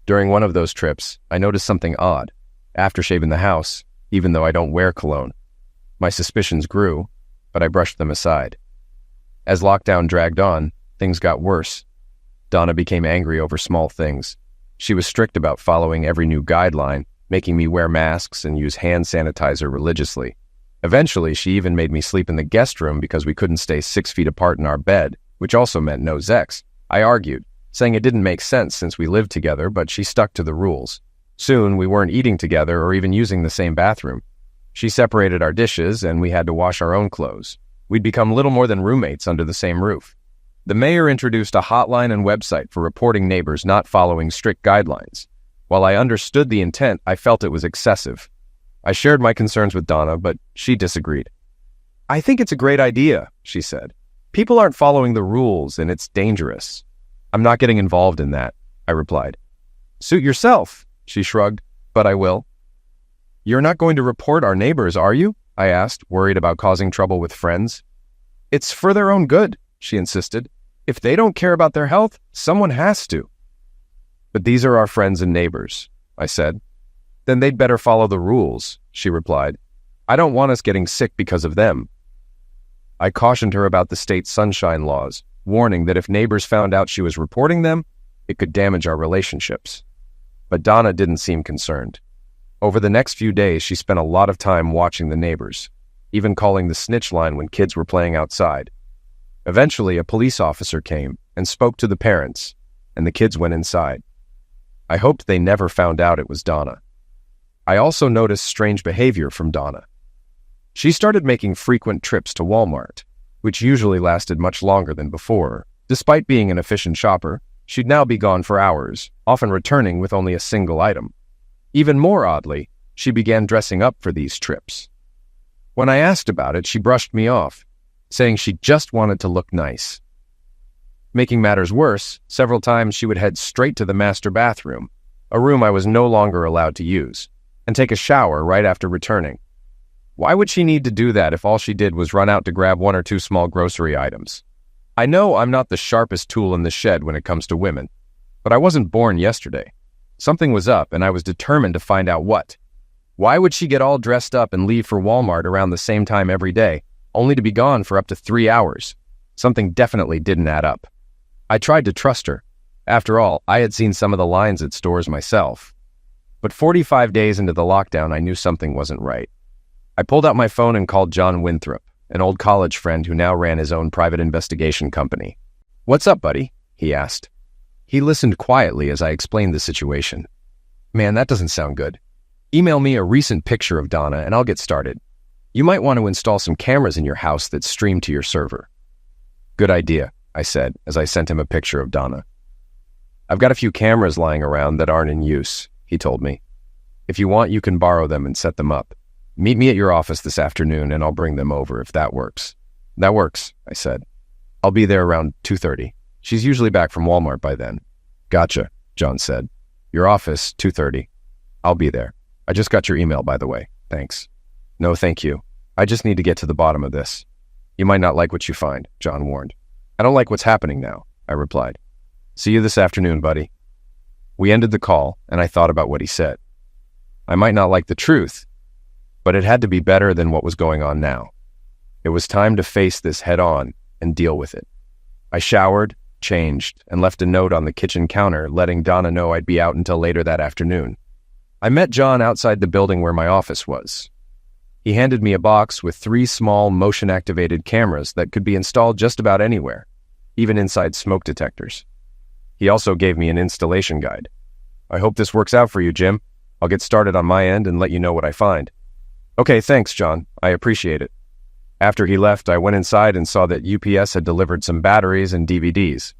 During one of those trips, I noticed something odd. After shaving the house, even though I don't wear cologne, my suspicions grew, but I brushed them aside. As lockdown dragged on, things got worse. Donna became angry over small things. She was strict about following every new guideline, making me wear masks and use hand sanitizer religiously. Eventually, she even made me sleep in the guest room because we couldn't stay 6 feet apart in our bed, which also meant no sex. I argued, saying it didn't make sense since we lived together, but she stuck to the rules. Soon, we weren't eating together or even using the same bathroom. She separated our dishes, and we had to wash our own clothes. We'd become little more than roommates under the same roof. The mayor introduced a hotline and website for reporting neighbors not following strict guidelines. While I understood the intent, I felt it was excessive. I shared my concerns with Donna, but she disagreed. "I think it's a great idea," she said. "People aren't following the rules, and it's dangerous." "I'm not getting involved in that," I replied. "Suit yourself," she shrugged, "but I will." "You're not going to report our neighbors, are you?" I asked, worried about causing trouble with friends. "It's for their own good," she insisted. "If they don't care about their health, someone has to." "But these are our friends and neighbors," I said. "Then they'd better follow the rules," she replied. "I don't want us getting sick because of them." I cautioned her about the state's sunshine laws, warning that if neighbors found out she was reporting them, it could damage our relationships. But Donna didn't seem concerned. Over the next few days, she spent a lot of time watching the neighbors, even calling the snitch line when kids were playing outside. Eventually, a police officer came and spoke to the parents, and the kids went inside. I hoped they never found out it was Donna. I also noticed strange behavior from Donna. She started making frequent trips to Walmart, which usually lasted much longer than before. Despite being an efficient shopper, she'd now be gone for hours, often returning with only a single item. Even more oddly, she began dressing up for these trips. When I asked about it, she brushed me off, saying she just wanted to look nice. Making matters worse, several times she would head straight to the master bathroom, a room I was no longer allowed to use, and take a shower right after returning. Why would she need to do that if all she did was run out to grab 1 or 2 small grocery items? I know I'm not the sharpest tool in the shed when it comes to women, but I wasn't born yesterday. Something was up, and I was determined to find out what. Why would she get all dressed up and leave for Walmart around the same time every day, only to be gone for up to 3 hours? Something definitely didn't add up. I tried to trust her. After all, I had seen some of the lines at stores myself. But 45 days into the lockdown, I knew something wasn't right. I pulled out my phone and called John Winthrop, an old college friend who now ran his own private investigation company. "What's up, buddy?" he asked. He listened quietly as I explained the situation. "Man, that doesn't sound good. Email me a recent picture of Donna and I'll get started. You might want to install some cameras in your house that stream to your server." "Good idea," I said as I sent him a picture of Donna. "I've got a few cameras lying around that aren't in use," he told me. "If you want, you can borrow them and set them up. Meet me at your office this afternoon and I'll bring them over if that works." "That works," I said. "I'll be there around 2:30. She's usually back from Walmart by then." "Gotcha," John said. "Your office, 2:30. I'll be there. I just got your email, by the way. Thanks." "No, thank you. I just need to get to the bottom of this." "You might not like what you find," John warned. "I don't like what's happening now," I replied. "See you this afternoon, buddy." We ended the call, and I thought about what he said. I might not like the truth, but it had to be better than what was going on now. It was time to face this head-on and deal with it. I showered, changed, and left a note on the kitchen counter letting Donna know I'd be out until later that afternoon. I met John outside the building where my office was. He handed me a box with 3 small motion-activated cameras that could be installed just about anywhere, even inside smoke detectors. He also gave me an installation guide. I hope this works out for you, Jim. I'll get started on my end and let you know what I find. Okay, thanks, John. I appreciate it. After he left, I went inside and saw that UPS had delivered some batteries and DVDs.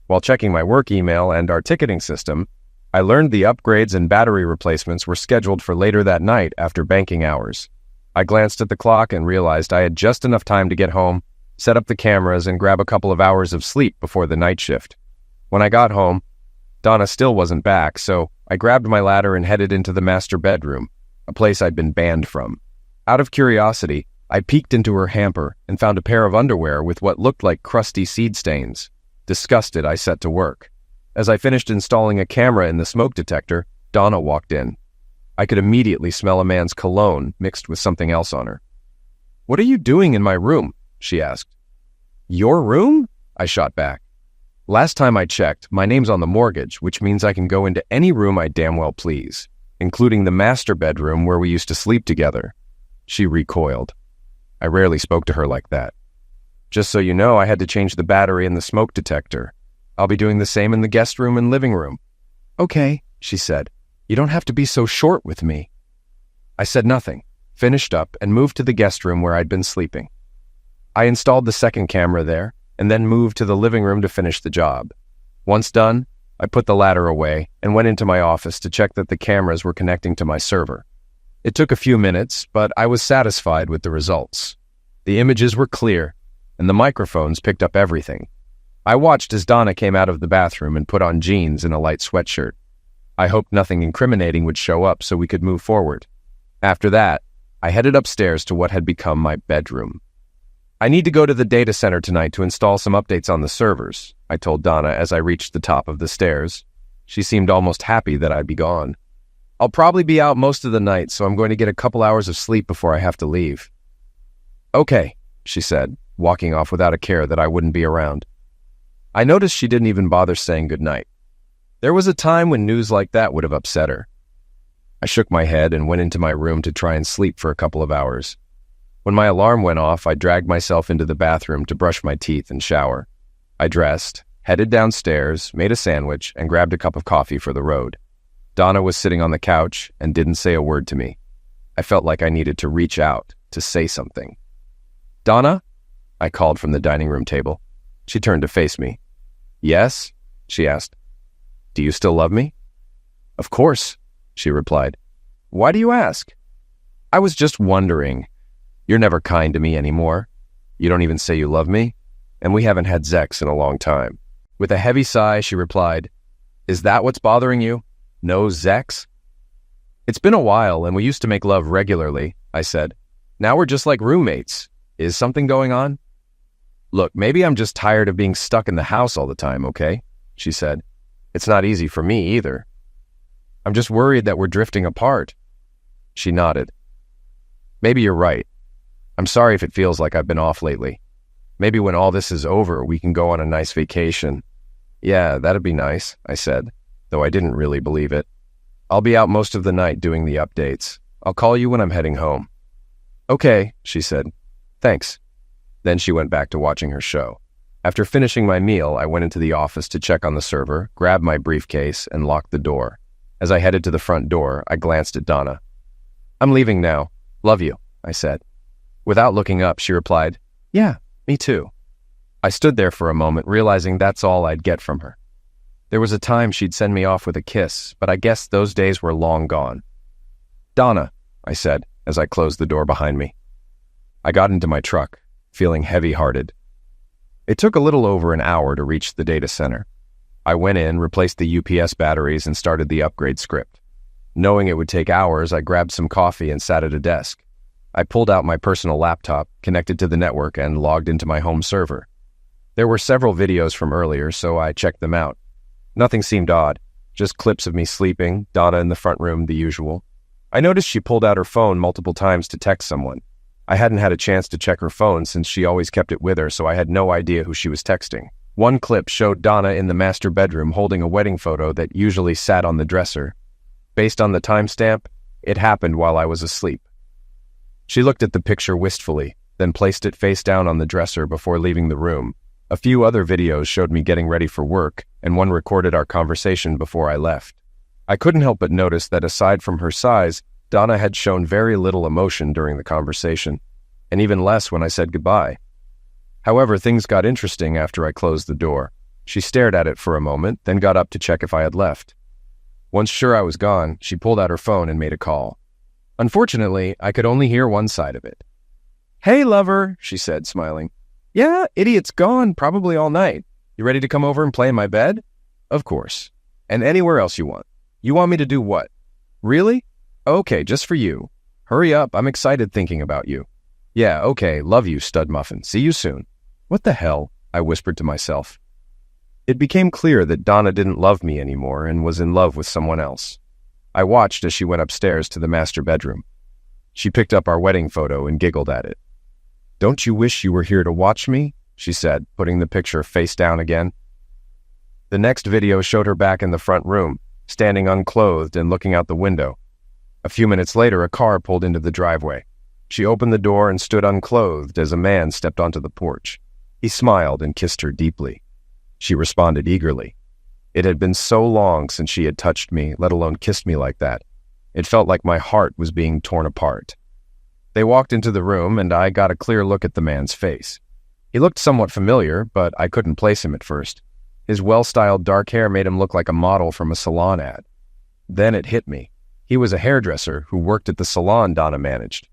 While checking my work email and our ticketing system, I learned the upgrades and battery replacements were scheduled for later that night after banking hours. I glanced at the clock and realized I had just enough time to get home, set up the cameras, and grab a couple of hours of sleep before the night shift. When I got home, Donna still wasn't back, so I grabbed my ladder and headed into the master bedroom, a place I'd been banned from. Out of curiosity, I peeked into her hamper and found a pair of underwear with what looked like crusty seed stains. Disgusted, I set to work. As I finished installing a camera in the smoke detector, Donna walked in. I could immediately smell a man's cologne mixed with something else on her. "What are you doing in my room?" she asked. "Your room?" I shot back. "Last time I checked, my name's on the mortgage, which means I can go into any room I damn well please, including the master bedroom where we used to sleep together." She recoiled. I rarely spoke to her like that. "Just so you know, I had to change the battery in the smoke detector. I'll be doing the same in the guest room and living room." "Okay," she said. "You don't have to be so short with me." I said nothing, finished up, and moved to the guest room where I'd been sleeping. I installed the second camera there, and then moved to the living room to finish the job. Once done, I put the ladder away and went into my office to check that the cameras were connecting to my server. It took a few minutes, but I was satisfied with the results. The images were clear, and the microphones picked up everything. I watched as Donna came out of the bathroom and put on jeans and a light sweatshirt. I hoped nothing incriminating would show up so we could move forward. After that, I headed upstairs to what had become my bedroom. "I need to go to the data center tonight to install some updates on the servers," I told Donna as I reached the top of the stairs. She seemed almost happy that I'd be gone. "I'll probably be out most of the night, so I'm going to get a couple hours of sleep before I have to leave." "Okay," she said, walking off without a care that I wouldn't be around. I noticed she didn't even bother saying goodnight. There was a time when news like that would have upset her. I shook my head and went into my room to try and sleep for a couple of hours. When my alarm went off, I dragged myself into the bathroom to brush my teeth and shower. I dressed, headed downstairs, made a sandwich, and grabbed a cup of coffee for the road. Donna was sitting on the couch and didn't say a word to me. I felt like I needed to reach out, to say something. "Donna?" I called from the dining room table. She turned to face me. "Yes?" she asked. "Do you still love me?" "Of course," she replied. "Why do you ask?" "I was just wondering. You're never kind to me anymore. You don't even say you love me, and we haven't had sex in a long time." With a heavy sigh, she replied, "Is that what's bothering you? No sex?" "It's been a while, and we used to make love regularly," I said. "Now we're just like roommates. Is something going on?" "Look, maybe I'm just tired of being stuck in the house all the time, okay?" she said. "It's not easy for me either. I'm just worried that we're drifting apart." She nodded. "Maybe you're right. I'm sorry if it feels like I've been off lately. Maybe when all this is over, we can go on a nice vacation." "Yeah, that'd be nice," I said, though I didn't really believe it. "I'll be out most of the night doing the updates. I'll call you when I'm heading home." "Okay," she said. "Thanks." Then she went back to watching her show. After finishing my meal, I went into the office to check on the server, grabbed my briefcase, and locked the door. As I headed to the front door, I glanced at Donna. "I'm leaving now. Love you," I said. Without looking up, she replied, "Yeah, me too." I stood there for a moment, realizing that's all I'd get from her. There was a time she'd send me off with a kiss, but I guess those days were long gone. "Donna," I said, as I closed the door behind me. I got into my truck, feeling heavy-hearted. It took a little over an hour to reach the data center. I went in, replaced the UPS batteries, and started the upgrade script. Knowing it would take hours, I grabbed some coffee and sat at a desk. I pulled out my personal laptop, connected to the network, and logged into my home server. There were several videos from earlier, so I checked them out. Nothing seemed odd, just clips of me sleeping, Donna in the front room, the usual. I noticed she pulled out her phone multiple times to text someone. I hadn't had a chance to check her phone since she always kept it with her, so I had no idea who she was texting. One clip showed Donna in the master bedroom holding a wedding photo that usually sat on the dresser. Based on the timestamp, it happened while I was asleep. She looked at the picture wistfully, then placed it face down on the dresser before leaving the room. A few other videos showed me getting ready for work, and one recorded our conversation before I left. I couldn't help but notice that aside from her size, Donna had shown very little emotion during the conversation, and even less when I said goodbye. However, things got interesting after I closed the door. She stared at it for a moment, then got up to check if I had left. Once sure I was gone, she pulled out her phone and made a call. Unfortunately, I could only hear one side of it. "Hey, lover," she said, smiling. "Yeah, idiot's gone, probably all night. You ready to come over and play in my bed?" "Of course. And anywhere else you want." "You want me to do what?" "Really? Okay, just for you. Hurry up, I'm excited thinking about you." "Yeah, okay, love you, stud muffin. See you soon." "What the hell?" I whispered to myself. It became clear that Donna didn't love me anymore and was in love with someone else. I watched as she went upstairs to the master bedroom. She picked up our wedding photo and giggled at it. "Don't you wish you were here to watch me?" she said, putting the picture face down again. The next video showed her back in the front room, standing unclothed and looking out the window. A few minutes later, a car pulled into the driveway. She opened the door and stood unclothed as a man stepped onto the porch. He smiled and kissed her deeply. She responded eagerly. It had been so long since she had touched me, let alone kissed me like that. It felt like my heart was being torn apart. They walked into the room, and I got a clear look at the man's face. He looked somewhat familiar, but I couldn't place him at first. His well-styled dark hair made him look like a model from a salon ad. Then it hit me. He was a hairdresser who worked at the salon Donna managed.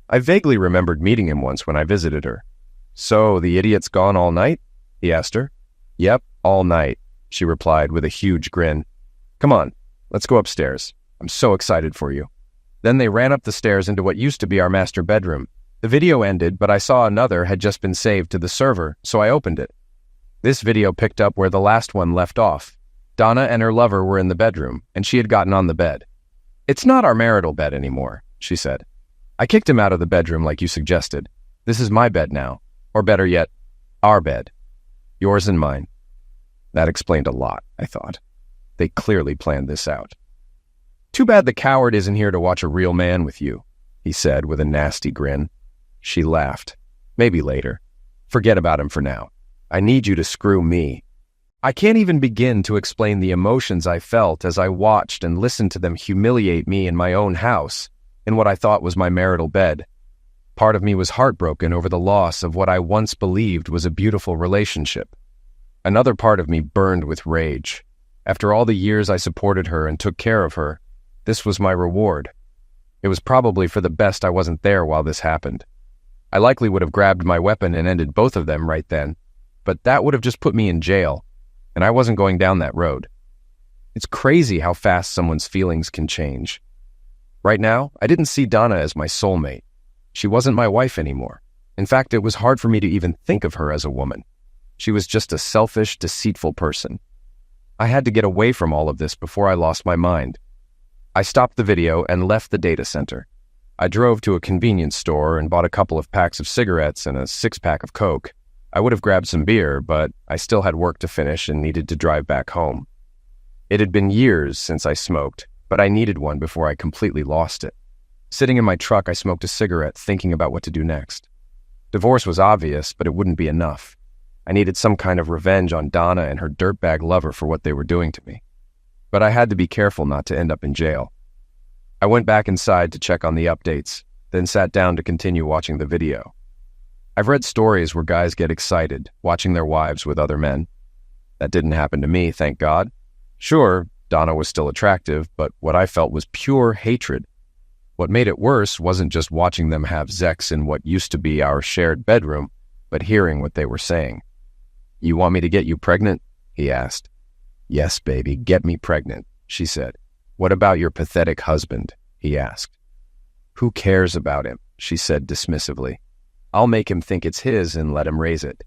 I vaguely remembered meeting him once when I visited her. "So, the idiot's gone all night?" he asked her. "Yep, all night," she replied with a huge grin. "Come on, let's go upstairs. I'm so excited for you." Then they ran up the stairs into what used to be our master bedroom. The video ended, but I saw another had just been saved to the server, so I opened it. This video picked up where the last one left off. Donna and her lover were in the bedroom, and she had gotten on the bed. "It's not our marital bed anymore," she said. "I kicked him out of the bedroom like you suggested. This is my bed now. Or better yet, our bed. Yours and mine." That explained a lot, I thought. They clearly planned this out. "Too bad the coward isn't here to watch a real man with you," he said with a nasty grin. She laughed. "Maybe later. Forget about him for now. I need you to screw me." I can't even begin to explain the emotions I felt as I watched and listened to them humiliate me in my own house, in what I thought was my marital bed. Part of me was heartbroken over the loss of what I once believed was a beautiful relationship. Another part of me burned with rage. After all the years I supported her and took care of her, this was my reward. It was probably for the best I wasn't there while this happened. I likely would have grabbed my weapon and ended both of them right then, but that would have just put me in jail, and I wasn't going down that road. It's crazy how fast someone's feelings can change. Right now, I didn't see Donna as my soulmate. She wasn't my wife anymore. In fact, it was hard for me to even think of her as a woman. She was just a selfish, deceitful person. I had to get away from all of this before I lost my mind. I stopped the video and left the data center. I drove to a convenience store and bought a couple of packs of cigarettes and a 6-pack of Coke. I would have grabbed some beer, but I still had work to finish and needed to drive back home. It had been years since I smoked, but I needed one before I completely lost it. Sitting in my truck, I smoked a cigarette, thinking about what to do next. Divorce was obvious, but it wouldn't be enough. I needed some kind of revenge on Donna and her dirtbag lover for what they were doing to me. But I had to be careful not to end up in jail. I went back inside to check on the updates, then sat down to continue watching the video. I've read stories where guys get excited, watching their wives with other men. That didn't happen to me, thank God. Sure, Donna was still attractive, but what I felt was pure hatred. What made it worse wasn't just watching them have sex in what used to be our shared bedroom, but hearing what they were saying. "You want me to get you pregnant?" he asked. "Yes, baby, get me pregnant," she said. "What about your pathetic husband?" he asked. "Who cares about him?" she said dismissively. "I'll make him think it's his and let him raise it."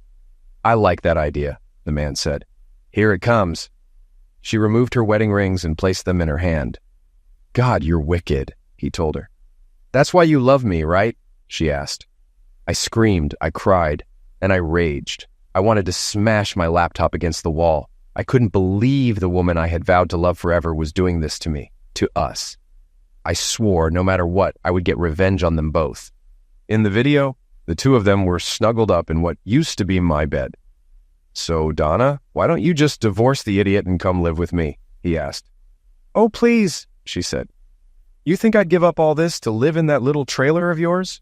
"I like that idea," the man said. "Here it comes." She removed her wedding rings and placed them in her hand. "God, you're wicked," he told her. "That's why you love me, right?" she asked. I screamed, I cried, and I raged. I wanted to smash my laptop against the wall. I couldn't believe the woman I had vowed to love forever was doing this to me. to us. I swore no matter what, I would get revenge on them both. In the video, the two of them were snuggled up in what used to be my bed. "So, Donna, why don't you just divorce the idiot and come live with me?" he asked. "Oh, please," she said. "You think I'd give up all this to live in that little trailer of yours?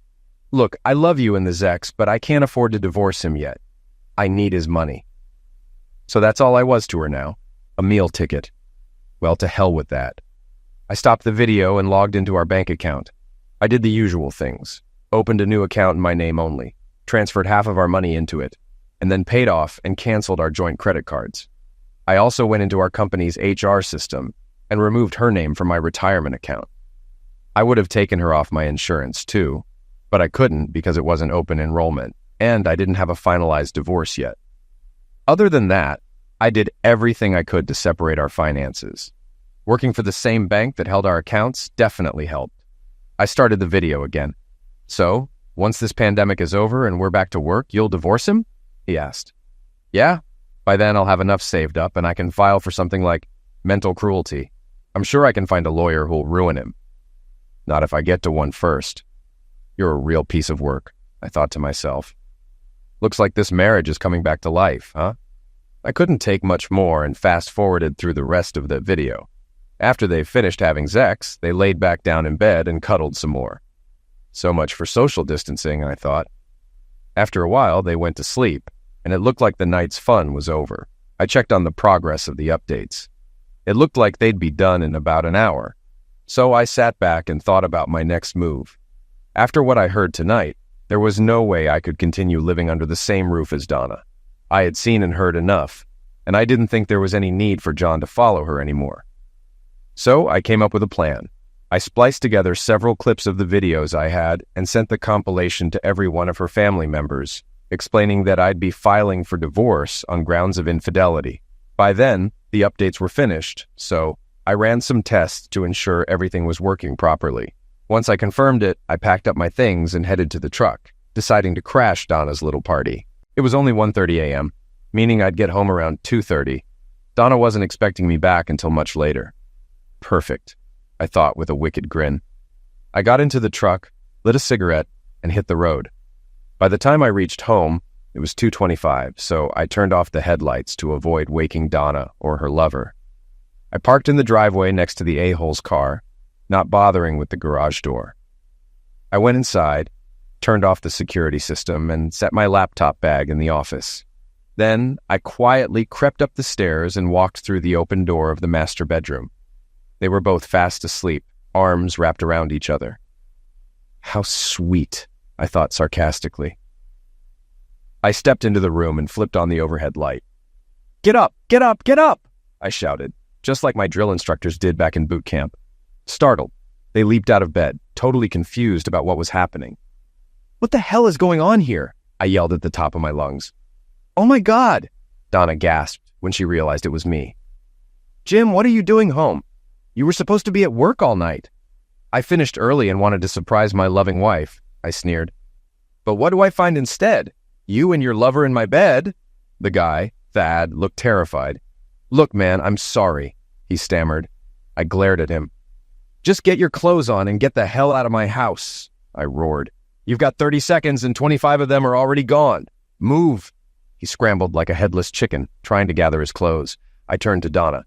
Look, I love you and the Zex, but I can't afford to divorce him yet. I need his money." So that's all I was to her now. A meal ticket. Well, to hell with that. I stopped the video and logged into our bank account. I did the usual things. Opened a new account in my name only, transferred half of our money into it, and then paid off and canceled our joint credit cards. I also went into our company's HR system and removed her name from my retirement account. I would have taken her off my insurance too, but I couldn't because it wasn't open enrollment, and I didn't have a finalized divorce yet. Other than that, I did everything I could to separate our finances. Working for the same bank that held our accounts definitely helped. I started the video again. "So, once this pandemic is over and we're back to work, you'll divorce him?" he asked. "Yeah, by then I'll have enough saved up and I can file for something like mental cruelty. I'm sure I can find a lawyer who'll ruin him." Not if I get to one first. You're a real piece of work, I thought to myself. Looks like this marriage is coming back to life, huh? I couldn't take much more and fast-forwarded through the rest of the video. After they finished having sex, they laid back down in bed and cuddled some more. So much for social distancing, I thought. After a while, they went to sleep, and it looked like the night's fun was over. I checked on the progress of the updates. It looked like they'd be done in about an hour. So I sat back and thought about my next move. After what I heard tonight, there was no way I could continue living under the same roof as Donna. I had seen and heard enough, and I didn't think there was any need for John to follow her anymore. So I came up with a plan. I spliced together several clips of the videos I had and sent the compilation to every one of her family members, explaining that I'd be filing for divorce on grounds of infidelity. By then, the updates were finished, so I ran some tests to ensure everything was working properly. Once I confirmed it, I packed up my things and headed to the truck, deciding to crash Donna's little party. It was only 1:30 a.m., meaning I'd get home around 2:30. Donna wasn't expecting me back until much later. Perfect, I thought with a wicked grin. I got into the truck, lit a cigarette, and hit the road. By the time I reached home, it was 2:25, so I turned off the headlights to avoid waking Donna or her lover. I parked in the driveway next to the a-hole's car, not bothering with the garage door. I went inside, turned off the security system, and set my laptop bag in the office. Then I quietly crept up the stairs and walked through the open door of the master bedroom. They were both fast asleep, arms wrapped around each other. How sweet, I thought sarcastically. I stepped into the room and flipped on the overhead light. "Get up! Get up! Get up!" I shouted, just like my drill instructors did back in boot camp. Startled, they leaped out of bed, totally confused about what was happening. "What the hell is going on here?" I yelled at the top of my lungs. "Oh my God!" Donna gasped when she realized it was me. "Jim, what are you doing home? You were supposed to be at work all night." "I finished early and wanted to surprise my loving wife," I sneered. "But what do I find instead? You and your lover in my bed?" The guy, Thad, looked terrified. "Look, man, I'm sorry," he stammered. I glared at him. "Just get your clothes on and get the hell out of my house," I roared. "You've got 30 seconds and 25 of them are already gone. Move." He scrambled like a headless chicken, trying to gather his clothes. I turned to Donna.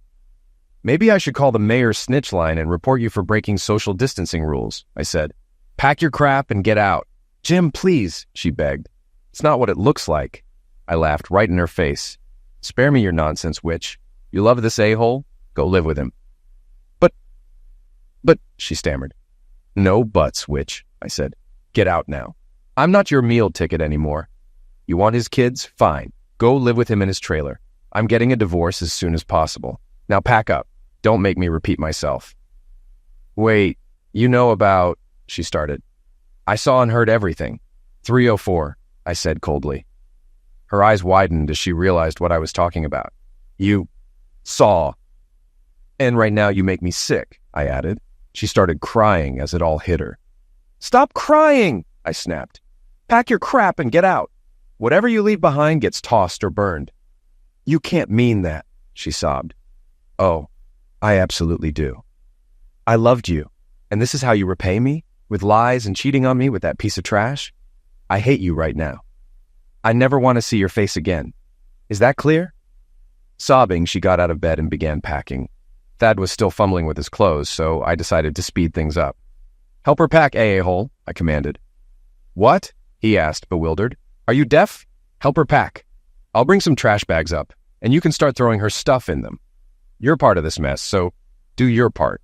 "Maybe I should call the mayor's snitch line and report you for breaking social distancing rules," I said. "Pack your crap and get out." "Jim, please," she begged. "It's not what it looks like." I laughed right in her face. "Spare me your nonsense, witch. You love this a-hole? Go live with him." But, she stammered. "No buts, witch," I said. "Get out now. I'm not your meal ticket anymore. You want his kids? Fine. Go live with him in his trailer. I'm getting a divorce as soon as possible. Now pack up. Don't make me repeat myself." "Wait, you know about," she started. "I saw and heard everything. 304, I said coldly. Her eyes widened as she realized what I was talking about. "You saw. And right now you make me sick," I added. She started crying as it all hit her. "Stop crying," I snapped. "Pack your crap and get out. Whatever you leave behind gets tossed or burned." "You can't mean that," she sobbed. "Oh, I absolutely do." I loved you, and this is how you repay me? With lies and cheating on me with that piece of trash? I hate you right now. I never want to see your face again. Is that clear?" Sobbing, she got out of bed and began packing. Thad was still fumbling with his clothes, so I decided to speed things up. "Help her pack, a-hole," I commanded. "What?" he asked, bewildered. "Are you deaf? Help her pack. I'll bring some trash bags up, and you can start throwing her stuff in them. You're part of this mess, so do your part."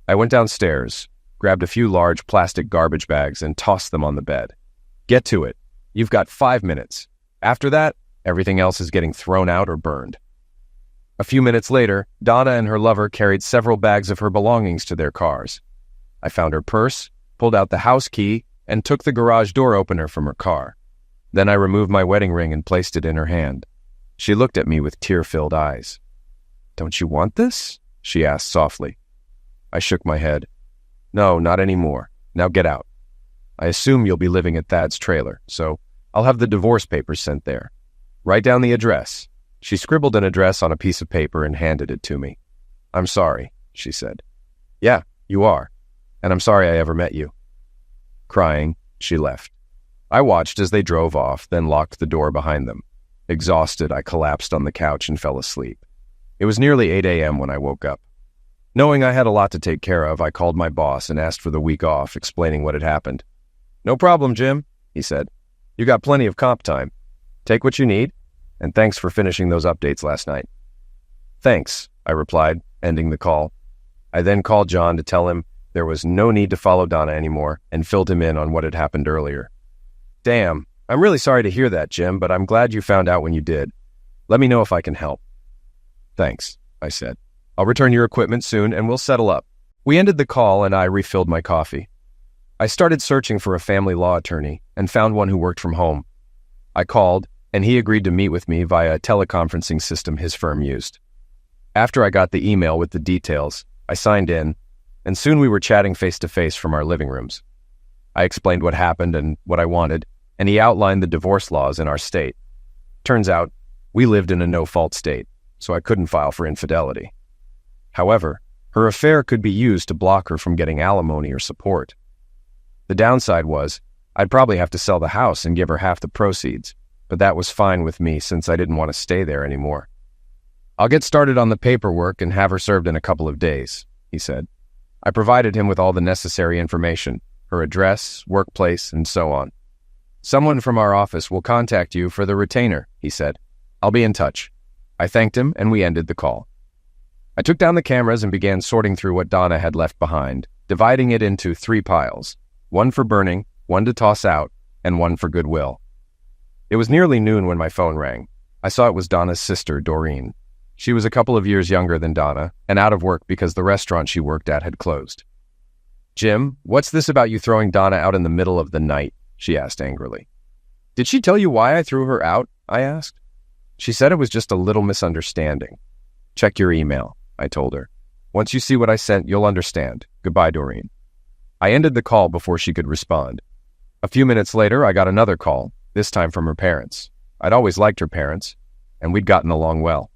I went downstairs, grabbed a few large plastic garbage bags, and tossed them on the bed. "Get to it. You've got 5 minutes. After that, everything else is getting thrown out or burned." A few minutes later, Donna and her lover carried several bags of her belongings to their cars. I found her purse, pulled out the house key, and took the garage door opener from her car. Then I removed my wedding ring and placed it in her hand. She looked at me with tear-filled eyes. "Don't you want this?" she asked softly. I shook my head. "No, not anymore. Now get out. I assume you'll be living at Thad's trailer, so I'll have the divorce papers sent there. Write down the address." She scribbled an address on a piece of paper and handed it to me. "I'm sorry," she said. "Yeah, you are. And I'm sorry I ever met you." Crying, she left. I watched as they drove off, then locked the door behind them. Exhausted, I collapsed on the couch and fell asleep. It was nearly 8 a.m. when I woke up. Knowing I had a lot to take care of, I called my boss and asked for the week off, explaining what had happened. "No problem, Jim," he said. "You got plenty of comp time. Take what you need, and thanks for finishing those updates last night." "Thanks," I replied, ending the call. I then called John to tell him there was no need to follow Donna anymore and filled him in on what had happened earlier. "Damn, I'm really sorry to hear that, Jim, but I'm glad you found out when you did. Let me know if I can help." "Thanks," I said. "I'll return your equipment soon and we'll settle up." We ended the call and I refilled my coffee. I started searching for a family law attorney and found one who worked from home. I called, and he agreed to meet with me via a teleconferencing system his firm used. After I got the email with the details, I signed in, and soon we were chatting face-to-face from our living rooms. I explained what happened and what I wanted, and he outlined the divorce laws in our state. Turns out, we lived in a no-fault state, so I couldn't file for infidelity. However, her affair could be used to block her from getting alimony or support. The downside was, I'd probably have to sell the house and give her half the proceeds, but that was fine with me since I didn't want to stay there anymore. "I'll get started on the paperwork and have her served in a couple of days," he said. I provided him with all the necessary information, her address, workplace, and so on. "Someone from our office will contact you for the retainer," he said. "I'll be in touch." I thanked him and we ended the call. I took down the cameras and began sorting through what Donna had left behind, dividing it into 3 piles, one for burning, one to toss out, and one for goodwill. It was nearly noon when my phone rang. I saw it was Donna's sister, Doreen. She was a couple of years younger than Donna, and out of work because the restaurant she worked at had closed. "Jim, what's this about you throwing Donna out in the middle of the night?" she asked angrily. "Did she tell you why I threw her out?" I asked. "She said it was just a little misunderstanding." "Check your email," I told her. "Once you see what I sent, you'll understand. Goodbye, Doreen." I ended the call before she could respond. A few minutes later, I got another call, this time from her parents. I'd always liked her parents, and we'd gotten along well.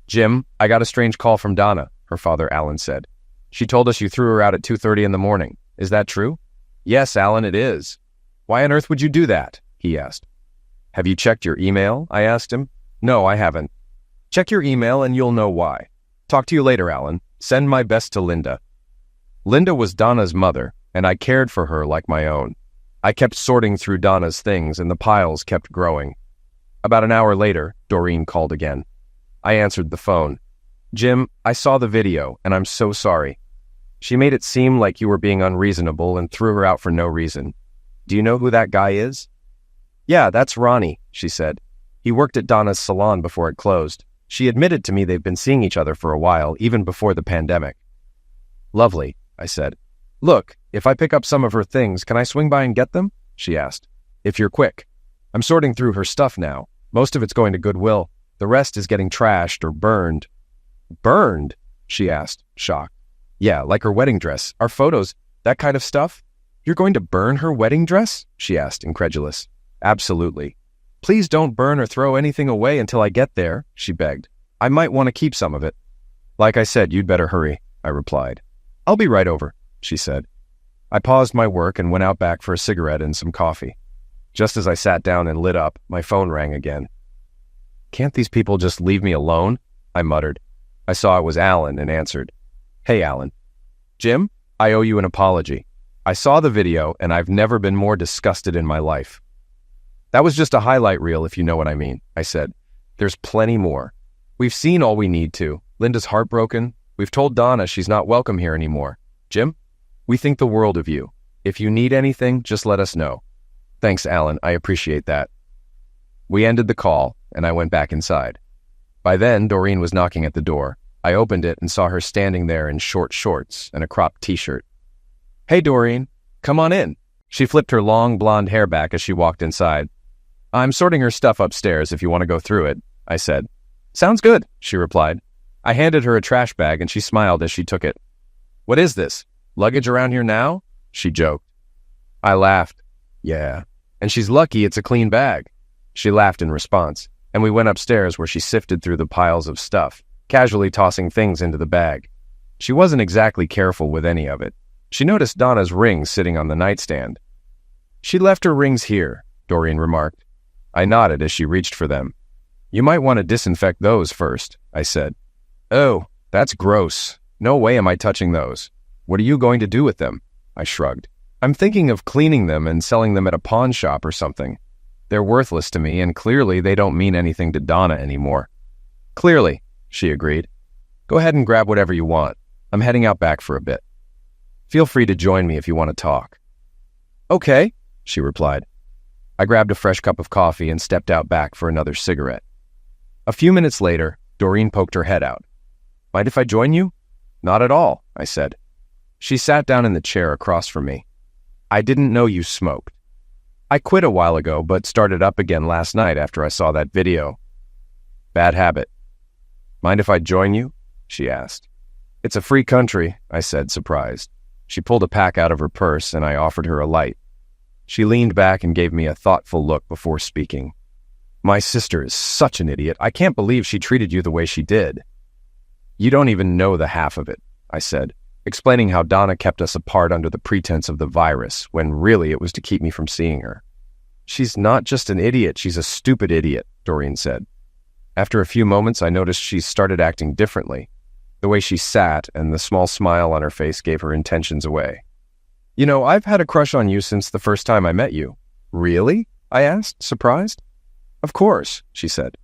"Jim, I got a strange call from Donna," her father, Alan, said. "She told us you threw her out at 2:30 in the morning. Is that true?" "Yes, Alan, it is." "Why on earth would you do that?" he asked. "Have you checked your email?" I asked him. "No, I haven't." "Check your email and you'll know why. Talk to you later, Alan. Send my best to Linda." Linda was Donna's mother, and I cared for her like my own. I kept sorting through Donna's things, and the piles kept growing. About an hour later, Doreen called again. I answered the phone. "Jim, I saw the video, and I'm so sorry. She made it seem like you were being unreasonable and threw her out for no reason. Do you know who that guy is?" "Yeah, that's Ronnie," she said. "He worked at Donna's salon before it closed. She admitted to me they've been seeing each other for a while, even before the pandemic." "Lovely," I said. "Look, if I pick up some of her things, can I swing by and get them?" she asked. "If you're quick. I'm sorting through her stuff now. Most of it's going to Goodwill. The rest is getting trashed or burned." "Burned?" she asked, shocked. "Yeah, like her wedding dress, our photos, that kind of stuff." "You're going to burn her wedding dress?" she asked, incredulous. "Absolutely." "Please don't burn or throw anything away until I get there," she begged. "I might want to keep some of it." "Like I said, you'd better hurry," I replied. "I'll be right over," she said. I paused my work and went out back for a cigarette and some coffee. Just as I sat down and lit up, my phone rang again. "Can't these people just leave me alone?" I muttered. I saw it was Alan and answered. "Hey, Alan." "Jim, I owe you an apology. I saw the video and I've never been more disgusted in my life." "That was just a highlight reel, if you know what I mean," I said. "There's plenty more. We've seen all we need to. Linda's heartbroken. We've told Donna she's not welcome here anymore. Jim, we think the world of you. If you need anything, just let us know." "Thanks, Alan. I appreciate that." We ended the call, and I went back inside. By then, Doreen was knocking at the door. I opened it and saw her standing there in short shorts and a cropped t-shirt. "Hey, Doreen, come on in." She flipped her long blonde hair back as she walked inside. "I'm sorting her stuff upstairs if you want to go through it," I said. "Sounds good," she replied. I handed her a trash bag and she smiled as she took it. "What is this? Luggage around here now?" she joked. I laughed. "Yeah, and she's lucky it's a clean bag." She laughed in response, and we went upstairs where she sifted through the piles of stuff, casually tossing things into the bag. She wasn't exactly careful with any of it. She noticed Donna's rings sitting on the nightstand. "She left her rings here," Doreen remarked. I nodded as she reached for them. "You might want to disinfect those first," I said. "Oh, that's gross. No way am I touching those. What are you going to do with them?" I shrugged. "I'm thinking of cleaning them and selling them at a pawn shop or something. They're worthless to me, and clearly they don't mean anything to Donna anymore." "Clearly," she agreed. "Go ahead and grab whatever you want. I'm heading out back for a bit. Feel free to join me if you want to talk." "Okay," she replied. I grabbed a fresh cup of coffee and stepped out back for another cigarette. A few minutes later, Doreen poked her head out. "Mind if I join you?" "Not at all," I said. She sat down in the chair across from me. "I didn't know you smoked." "I quit a while ago, but started up again last night after I saw that video." "Bad habit." "Mind if I join you?" she asked. "It's a free country," I said, surprised. She pulled a pack out of her purse, and I offered her a light. She leaned back and gave me a thoughtful look before speaking. "My sister is such an idiot. I can't believe she treated you the way she did." "You don't even know the half of it," I said, explaining how Donna kept us apart under the pretense of the virus, when really it was to keep me from seeing her. "She's not just an idiot, she's a stupid idiot," Doreen said. After a few moments, I noticed she started acting differently. The way she sat and the small smile on her face gave her intentions away. "You know, I've had a crush on you since the first time I met you." "Really?" I asked, surprised. "Of course," she said.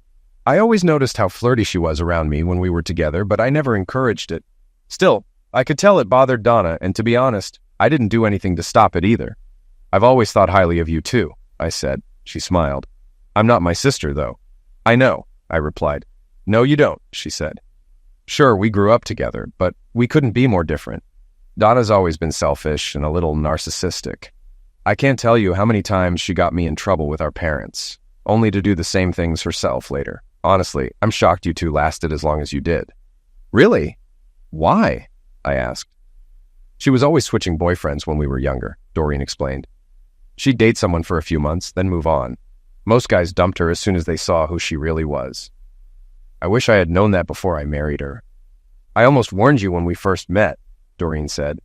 "I always noticed how flirty she was around me when we were together, but I never encouraged it. Still, I could tell it bothered Donna, and to be honest, I didn't do anything to stop it either." "I've always thought highly of you too," I said. She smiled. "I'm not my sister, though." "I know," I replied. "No, you don't," she said. "Sure, we grew up together, but we couldn't be more different. Donna's always been selfish and a little narcissistic. I can't tell you how many times she got me in trouble with our parents, only to do the same things herself later. Honestly, I'm shocked you two lasted as long as you did." "Really? Why?" I asked. "She was always switching boyfriends when we were younger," Doreen explained. "She'd date someone for a few months, then move on. Most guys dumped her as soon as they saw who she really was. I wish I had known that before I married her." "I almost warned you when we first met," Doreen said.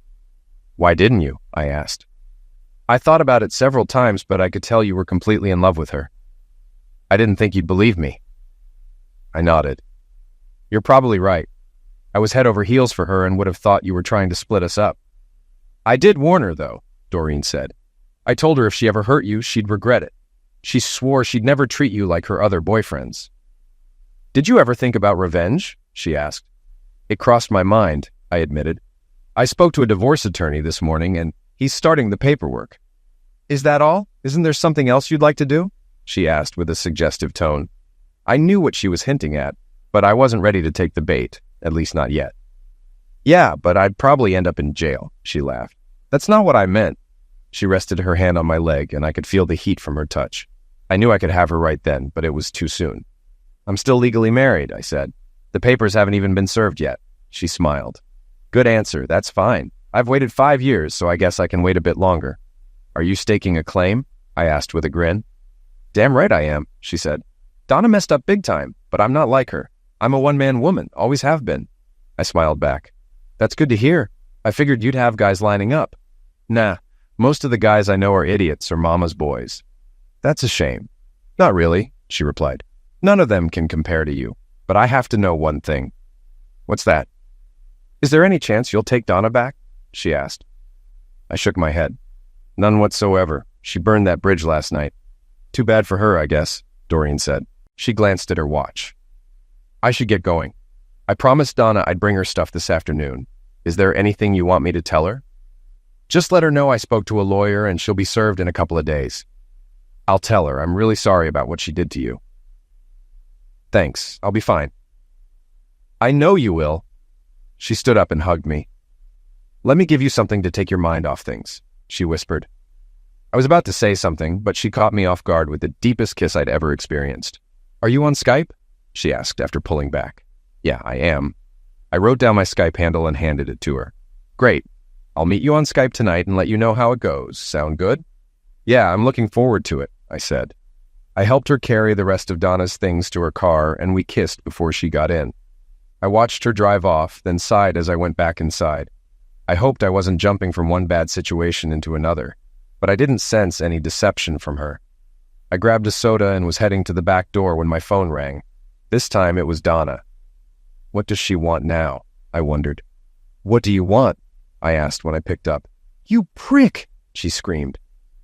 "Why didn't you?" I asked. "I thought about it several times, but I could tell you were completely in love with her." "I didn't think you'd believe me." I nodded. "You're probably right. I was head over heels for her and would have thought you were trying to split us up." "I did warn her, though," Doreen said. "I told her if she ever hurt you, she'd regret it. She swore she'd never treat you like her other boyfriends." "Did you ever think about revenge?" she asked. "It crossed my mind," I admitted. "I spoke to a divorce attorney this morning, and he's starting the paperwork." "Is that all? Isn't there something else you'd like to do?" she asked with a suggestive tone. I knew what she was hinting at, but I wasn't ready to take the bait, at least not yet. "Yeah, but I'd probably end up in jail," she laughed. "That's not what I meant." She rested her hand on my leg, and I could feel the heat from her touch. I knew I could have her right then, but it was too soon. "I'm still legally married," I said. "The papers haven't even been served yet." She smiled. "Good answer, that's fine. I've waited 5 years, so I guess I can wait a bit longer." "Are you staking a claim?" I asked with a grin. "Damn right I am," she said. "Donna messed up big time, but I'm not like her. I'm a one-man woman, always have been." I smiled back. "That's good to hear." I figured you'd have guys lining up. Nah, most of the guys I know are idiots or mama's boys. That's a shame. Not really, she replied. None of them can compare to you, but I have to know one thing. What's that? Is there any chance you'll take Donna back? She asked. I shook my head. None whatsoever. She burned that bridge last night. Too bad for her, I guess, Doreen said. She glanced at her watch. I should get going. I promised Donna I'd bring her stuff this afternoon. Is there anything you want me to tell her? Just let her know I spoke to a lawyer and she'll be served in a couple of days. I'll tell her. I'm really sorry about what she did to you. Thanks. I'll be fine. I know you will. She stood up and hugged me. Let me give you something to take your mind off things, she whispered. I was about to say something, but she caught me off guard with the deepest kiss I'd ever experienced. Are you on Skype? She asked after pulling back. Yeah, I am. I wrote down my Skype handle and handed it to her. Great. I'll meet you on Skype tonight and let you know how it goes. Sound good? Yeah, I'm looking forward to it, I said. I helped her carry the rest of Donna's things to her car, and we kissed before she got in. I watched her drive off, then sighed as I went back inside. I hoped I wasn't jumping from one bad situation into another, but I didn't sense any deception from her. I grabbed a soda and was heading to the back door when my phone rang. This time it was Donna. What does she want now? I wondered. What do you want? I asked when I picked up. You prick! She screamed.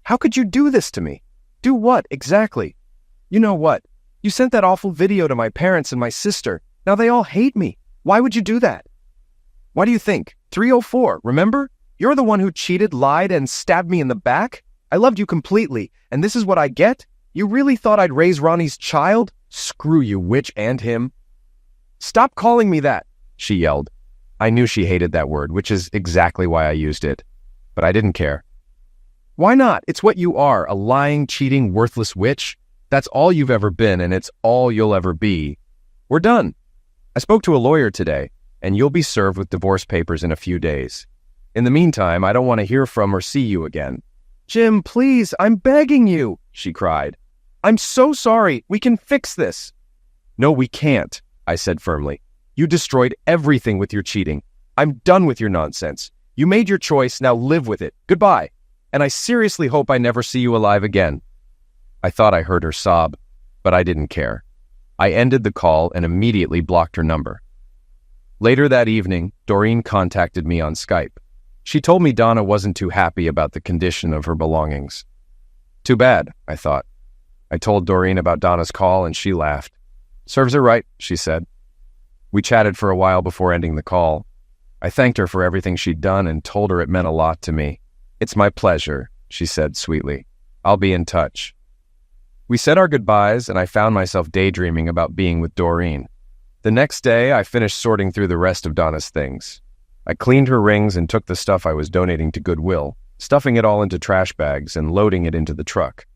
How could you do this to me? Do what, exactly? You know what? You sent that awful video to my parents and my sister. Now they all hate me. Why would you do that? Why do you think? 304, remember? You're the one who cheated, lied, and stabbed me in the back? I loved you completely, and this is what I get? You really thought I'd raise Ronnie's child? Screw you, witch, and him. Stop calling me that, she yelled. I knew she hated that word, which is exactly why I used it. But I didn't care. Why not? It's what you are, a lying, cheating, worthless witch. That's all you've ever been, and it's all you'll ever be. We're done. I spoke to a lawyer today, and you'll be served with divorce papers in a few days. In the meantime, I don't want to hear from or see you again. Jim, please, I'm begging you, she cried. I'm so sorry. We can fix this. No, we can't, I said firmly. You destroyed everything with your cheating. I'm done with your nonsense. You made your choice, now live with it. Goodbye. And I seriously hope I never see you alive again. I thought I heard her sob, but I didn't care. I ended the call and immediately blocked her number. Later that evening, Doreen contacted me on Skype. She told me Donna wasn't too happy about the condition of her belongings. Too bad, I thought. I told Doreen about Donna's call and she laughed. Serves her right, she said. We chatted for a while before ending the call. I thanked her for everything she'd done and told her it meant a lot to me. It's my pleasure, she said sweetly. I'll be in touch. We said our goodbyes and I found myself daydreaming about being with Doreen. The next day, I finished sorting through the rest of Donna's things. I cleaned her rings and took the stuff I was donating to Goodwill, stuffing it all into trash bags and loading it into the truck.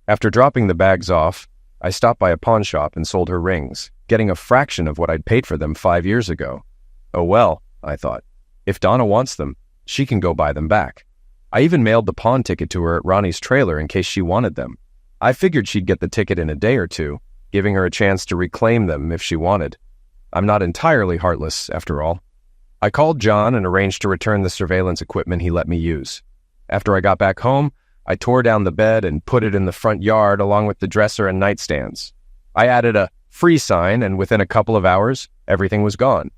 After dropping the bags off, I stopped by a pawn shop and sold her rings, getting a fraction of what I'd paid for them 5 years ago. Oh well, I thought. If Donna wants them, she can go buy them back. I even mailed the pawn ticket to her at Ronnie's trailer in case she wanted them. I figured she'd get the ticket in a day or two, giving her a chance to reclaim them if she wanted. I'm not entirely heartless, after all. I called John and arranged to return the surveillance equipment he let me use. After I got back home, I tore down the bed and put it in the front yard along with the dresser and nightstands. I added a free sign, and within a couple of hours, everything was gone.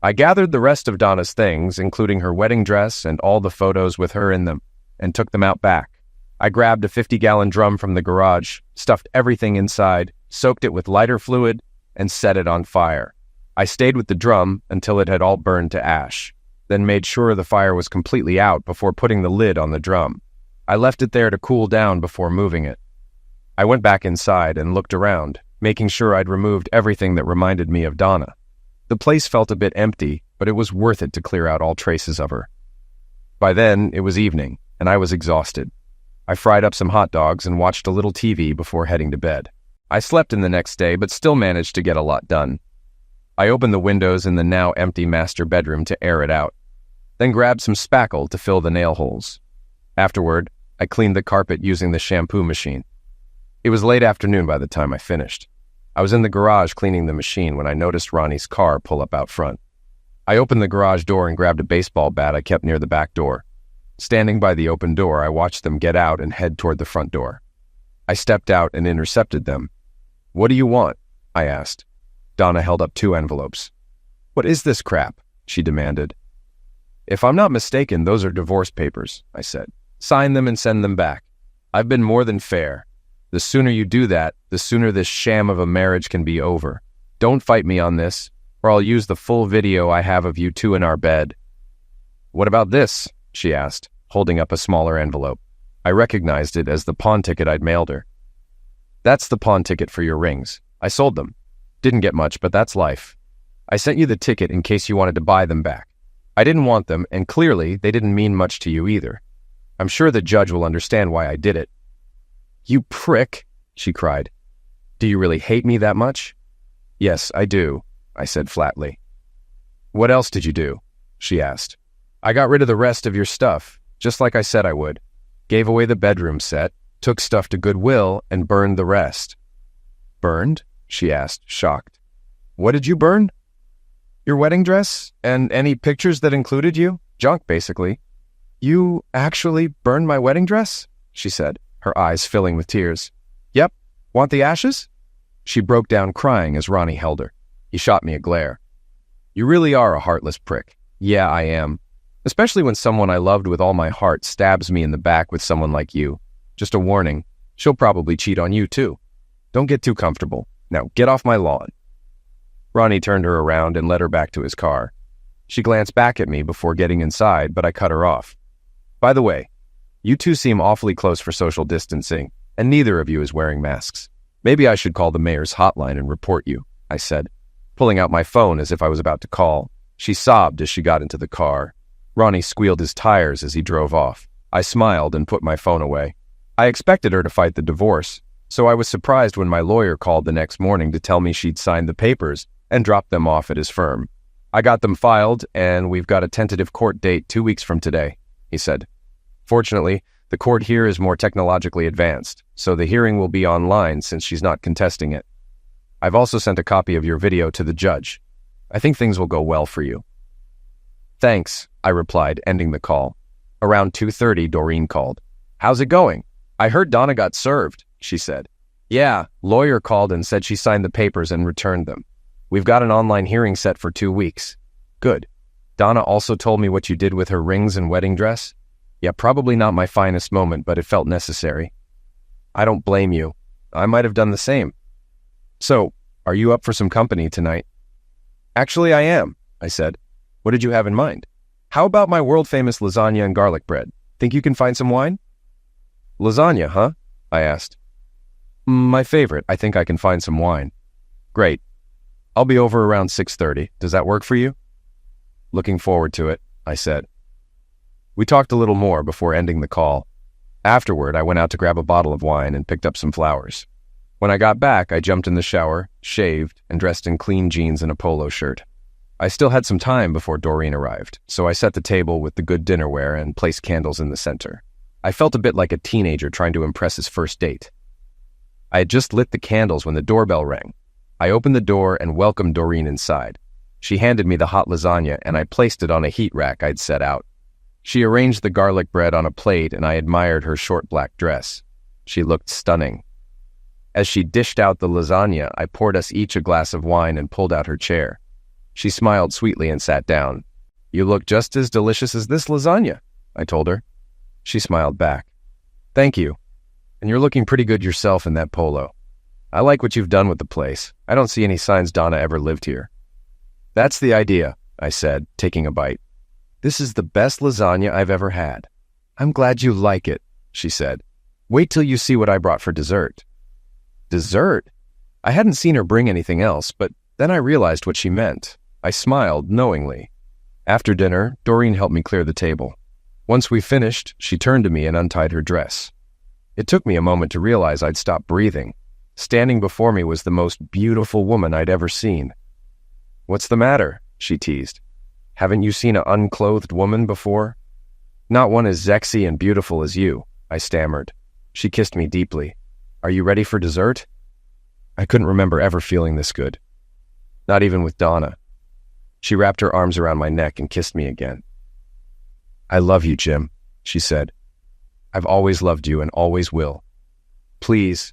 I gathered the rest of Donna's things, including her wedding dress and all the photos with her in them, and took them out back. I grabbed a 50-gallon drum from the garage, stuffed everything inside, soaked it with lighter fluid, and set it on fire. I stayed with the drum until it had all burned to ash, then made sure the fire was completely out before putting the lid on the drum. I left it there to cool down before moving it. I went back inside and looked around, making sure I'd removed everything that reminded me of Donna. The place felt a bit empty, but it was worth it to clear out all traces of her. By then, it was evening, and I was exhausted. I fried up some hot dogs and watched a little TV before heading to bed. I slept in the next day, but still managed to get a lot done. I opened the windows in the now empty master bedroom to air it out, then grabbed some spackle to fill the nail holes. Afterward, I cleaned the carpet using the shampoo machine. It was late afternoon by the time I finished. I was in the garage cleaning the machine when I noticed Ronnie's car pull up out front. I opened the garage door and grabbed a baseball bat I kept near the back door. Standing by the open door, I watched them get out and head toward the front door. I stepped out and intercepted them. "What do you want?" I asked. Donna held up 2 envelopes. "What is this crap?" she demanded. "If I'm not mistaken, those are divorce papers," I said. "Sign them and send them back. I've been more than fair. The sooner you do that, the sooner this sham of a marriage can be over. Don't fight me on this, or I'll use the full video I have of you two in our bed." "What about this?" she asked, holding up a smaller envelope. I recognized it as the pawn ticket I'd mailed her. "That's the pawn ticket for your rings. I sold them. Didn't get much, but that's life. I sent you the ticket in case you wanted to buy them back. I didn't want them, and clearly they didn't mean much to you either. I'm sure the judge will understand why I did it." "You prick," she cried. "Do you really hate me that much?" "Yes, I do," I said flatly. "What else did you do?" she asked. "I got rid of the rest of your stuff, just like I said I would. Gave away the bedroom set, took stuff to Goodwill, and burned the rest." "Burned?" she asked, shocked. "What did you burn?" "Your wedding dress, and any pictures that included you. Junk, basically." "You actually burned my wedding dress?" she said, her eyes filling with tears. "Yep. Want the ashes?" She broke down crying as Ronnie held her. He shot me a glare. "You really are a heartless prick." "Yeah, I am. Especially when someone I loved with all my heart stabs me in the back with someone like you. Just a warning, she'll probably cheat on you too. Don't get too comfortable. Now get off my lawn." Ronnie turned her around and led her back to his car. She glanced back at me before getting inside, but I cut her off. "By the way, you two seem awfully close for social distancing, and neither of you is wearing masks. Maybe I should call the mayor's hotline and report you," I said, pulling out my phone as if I was about to call. She sobbed as she got into the car. Ronnie squealed his tires as he drove off. I smiled and put my phone away. I expected her to fight the divorce, so I was surprised when my lawyer called the next morning to tell me she'd signed the papers and dropped them off at his firm. "I got them filed, and we've got a tentative court date 2 weeks from today," he said. "Fortunately, the court here is more technologically advanced, so the hearing will be online since she's not contesting it. I've also sent a copy of your video to the judge. I think things will go well for you." "Thanks," I replied, ending the call. Around 2:30, Doreen called. "How's it going?" "I heard Donna got served," she said. "Yeah, lawyer called and said she signed the papers and returned them. We've got an online hearing set for 2 weeks." "Good. Donna also told me what you did with her rings and wedding dress?" "Yeah, probably not my finest moment, but it felt necessary." "I don't blame you. I might have done the same." "So, are you up for some company tonight?" "Actually, I am," I said. "What did you have in mind?" "How about my world-famous lasagna and garlic bread? Think you can find some wine?" "Lasagna, huh?" I asked. "My favorite. I think I can find some wine." "Great. I'll be over around 6:30. Does that work for you?" "Looking forward to it," I said. We talked a little more before ending the call. Afterward, I went out to grab a bottle of wine and picked up some flowers. When I got back, I jumped in the shower, shaved, and dressed in clean jeans and a polo shirt. I still had some time before Doreen arrived, so I set the table with the good dinnerware and placed candles in the center. I felt a bit like a teenager trying to impress his first date. I had just lit the candles when the doorbell rang. I opened the door and welcomed Doreen inside. She handed me the hot lasagna, and I placed it on a heat rack I'd set out. She arranged the garlic bread on a plate, and I admired her short black dress. She looked stunning. As she dished out the lasagna, I poured us each a glass of wine and pulled out her chair. She smiled sweetly and sat down. "You look just as delicious as this lasagna," I told her. She smiled back. "Thank you. And you're looking pretty good yourself in that polo. I like what you've done with the place. I don't see any signs Donna ever lived here." "That's the idea," I said, taking a bite. "This is the best lasagna I've ever had." "I'm glad you like it," she said. "Wait till you see what I brought for dessert." Dessert? I hadn't seen her bring anything else, but then I realized what she meant. I smiled knowingly. After dinner, Doreen helped me clear the table. Once we finished, she turned to me and untied her dress. It took me a moment to realize I'd stopped breathing. Standing before me was the most beautiful woman I'd ever seen. "What's the matter?" she teased. "Haven't you seen an unclothed woman before?" "Not one as sexy and beautiful as you," I stammered. She kissed me deeply. "Are you ready for dessert?" I couldn't remember ever feeling this good. Not even with Donna. She wrapped her arms around my neck and kissed me again. "I love you, Jim," she said. "I've always loved you and always will. Please,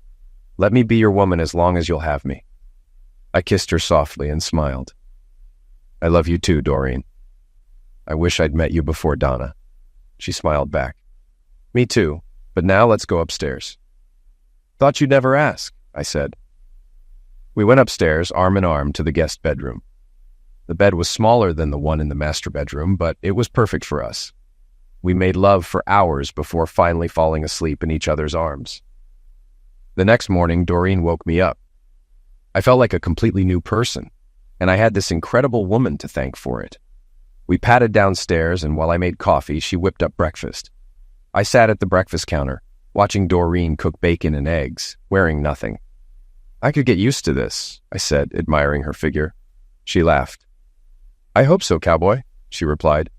let me be your woman as long as you'll have me." I kissed her softly and smiled. "I love you too, Doreen. I wish I'd met you before Donna." She smiled back. "Me too, but now let's go upstairs." "Thought you'd never ask," I said. We went upstairs, arm in arm, to the guest bedroom. The bed was smaller than the one in the master bedroom, but it was perfect for us. We made love for hours before finally falling asleep in each other's arms. The next morning, Doreen woke me up. I felt like a completely new person, and I had this incredible woman to thank for it. We patted downstairs, and while I made coffee, she whipped up breakfast. I sat at the breakfast counter, watching Doreen cook bacon and eggs, wearing nothing. "I could get used to this," I said, admiring her figure. She laughed. "I hope so, cowboy," she replied,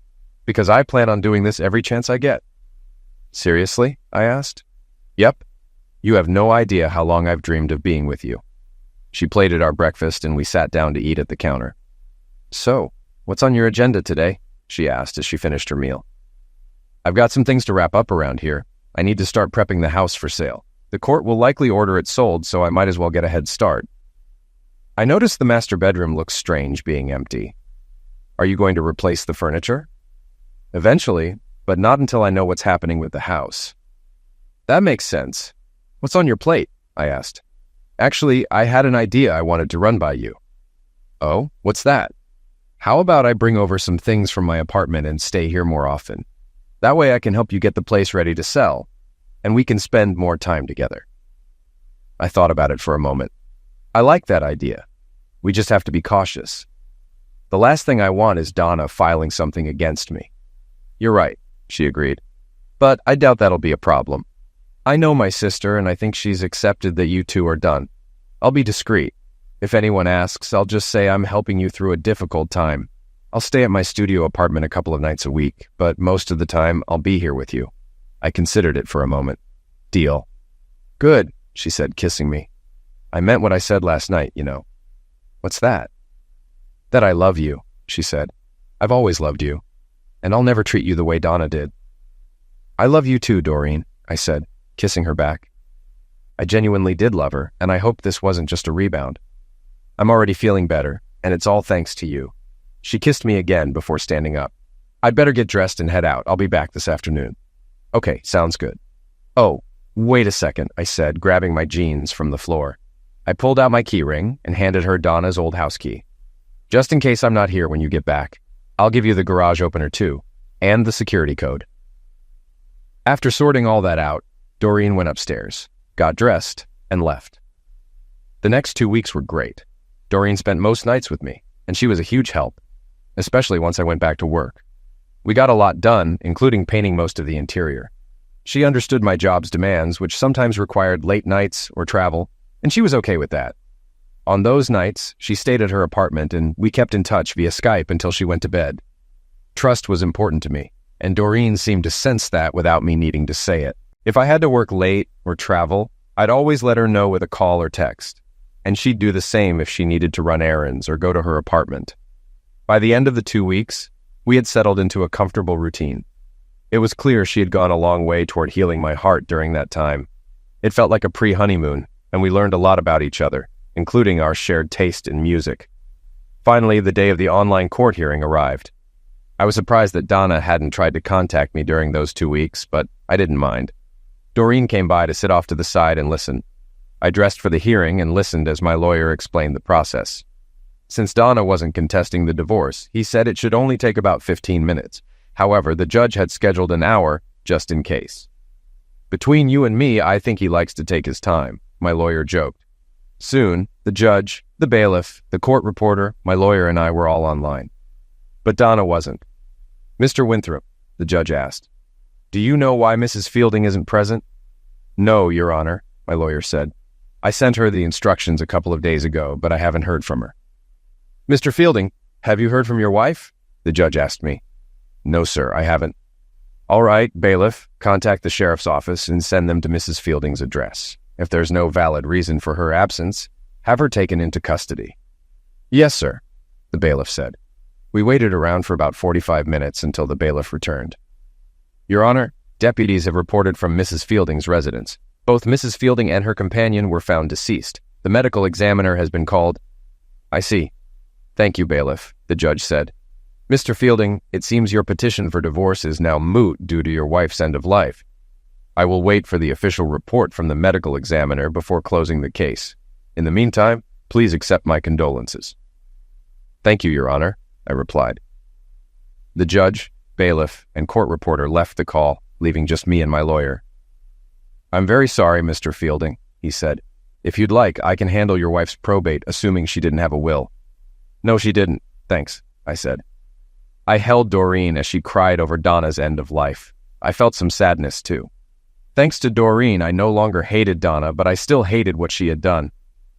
"because I plan on doing this every chance I get." "Seriously?" I asked. "Yep. You have no idea how long I've dreamed of being with you." She plated our breakfast and we sat down to eat at the counter. "So, what's on your agenda today?" she asked as she finished her meal. "I've got some things to wrap up around here. I need to start prepping the house for sale. The court will likely order it sold, so I might as well get a head start." I noticed the master bedroom looks strange being empty. "Are you going to replace the furniture?" "Eventually, but not until I know what's happening with the house." "That makes sense. What's on your plate?" I asked. "Actually, I had an idea I wanted to run by you." "Oh, what's that?" "How about I bring over some things from my apartment and stay here more often? That way I can help you get the place ready to sell, and we can spend more time together." I thought about it for a moment. I like that idea. We just have to be cautious. The last thing I want is Donna filing something against me. "You're right," she agreed. "But I doubt that'll be a problem. I know my sister, and I think she's accepted that you two are done. I'll be discreet. If anyone asks, I'll just say I'm helping you through a difficult time. I'll stay at my studio apartment a couple of nights a week, but most of the time I'll be here with you." I considered it for a moment. "Deal." "Good," she said, kissing me. "I meant what I said last night, you know." "What's that?" "That I love you," she said. "I've always loved you, and I'll never treat you the way Donna did." "I love you too, Doreen," I said, kissing her back. I genuinely did love her, and I hope this wasn't just a rebound. "I'm already feeling better, and it's all thanks to you." She kissed me again before standing up. "I'd better get dressed and head out. I'll be back this afternoon." "Okay, sounds good." "Oh, wait a second," I said, grabbing my jeans from the floor. I pulled out my key ring and handed her Donna's old house key. "Just in case I'm not here when you get back, I'll give you the garage opener too, and the security code." After sorting all that out, Doreen went upstairs, got dressed, and left. The next 2 weeks were great. Doreen spent most nights with me, and she was a huge help, especially once I went back to work. We got a lot done, including painting most of the interior. She understood my job's demands, which sometimes required late nights or travel, and she was okay with that. On those nights, she stayed at her apartment, and we kept in touch via Skype until she went to bed. Trust was important to me, and Doreen seemed to sense that without me needing to say it. If I had to work late or travel, I'd always let her know with a call or text, and she'd do the same if she needed to run errands or go to her apartment. By the end of the 2 weeks, we had settled into a comfortable routine. It was clear she had gone a long way toward healing my heart during that time. It felt like a pre-honeymoon, and we learned a lot about each other, including our shared taste in music. Finally, the day of the online court hearing arrived. I was surprised that Donna hadn't tried to contact me during those 2 weeks, but I didn't mind. Doreen came by to sit off to the side and listen. I dressed for the hearing and listened as my lawyer explained the process. Since Donna wasn't contesting the divorce, he said it should only take about 15 minutes. However, the judge had scheduled an hour just in case. "Between you and me, I think he likes to take his time," my lawyer joked. Soon, the judge, the bailiff, the court reporter, my lawyer, and I were all online. But Donna wasn't. "Mr. Winthrop," the judge asked, "do you know why Mrs. Fielding isn't present?" "No, Your Honor," my lawyer said. "I sent her the instructions a couple of days ago, but I haven't heard from her." "Mr. Fielding, have you heard from your wife?" the judge asked me. "No, sir, I haven't." "All right, bailiff, contact the sheriff's office and send them to Mrs. Fielding's address. If there's no valid reason for her absence, have her taken into custody." "Yes, sir," the bailiff said. We waited around for about 45 minutes until the bailiff returned. Your Honor, deputies have reported from Mrs. Fielding's residence. Both Mrs. Fielding and her companion were found deceased. The medical examiner has been called. I see. Thank you, bailiff, the judge said. Mr. Fielding, it seems your petition for divorce is now moot due to your wife's end of life. I will wait for the official report from the medical examiner before closing the case. In the meantime, please accept my condolences. Thank you, Your Honor, I replied. The judge, bailiff, and court reporter left the call, leaving just me and my lawyer. I'm very sorry, Mr. Fielding, he said. If you'd like, I can handle your wife's probate, assuming she didn't have a will. No, she didn't, thanks, I said. I held Doreen as she cried over Donna's end of life. I felt some sadness, too. Thanks to Doreen, I no longer hated Donna, but I still hated what she had done.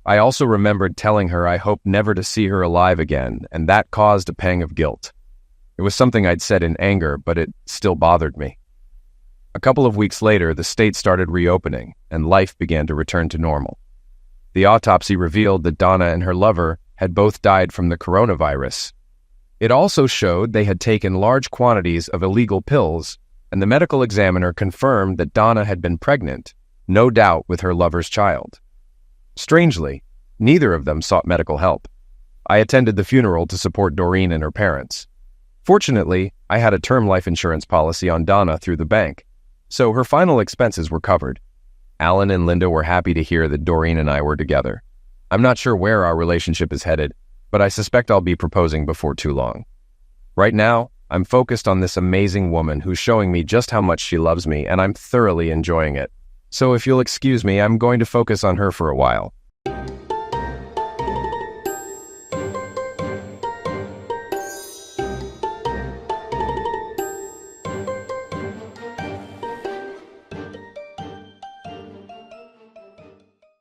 I also remembered telling her I hoped never to see her alive again, and that caused a pang of guilt. It was something I'd said in anger, but it still bothered me. A couple of weeks later, the state started reopening, and life began to return to normal. The autopsy revealed that Donna and her lover had both died from the coronavirus. It also showed they had taken large quantities of illegal pills, and the medical examiner confirmed that Donna had been pregnant, no doubt with her lover's child. Strangely, neither of them sought medical help. I attended the funeral to support Doreen and her parents. Fortunately, I had a term life insurance policy on Donna through the bank, so her final expenses were covered. Alan and Linda were happy to hear that Doreen and I were together. I'm not sure where our relationship is headed, but I suspect I'll be proposing before too long. Right now, I'm focused on this amazing woman who's showing me just how much she loves me, and I'm thoroughly enjoying it. So if you'll excuse me, I'm going to focus on her for a while.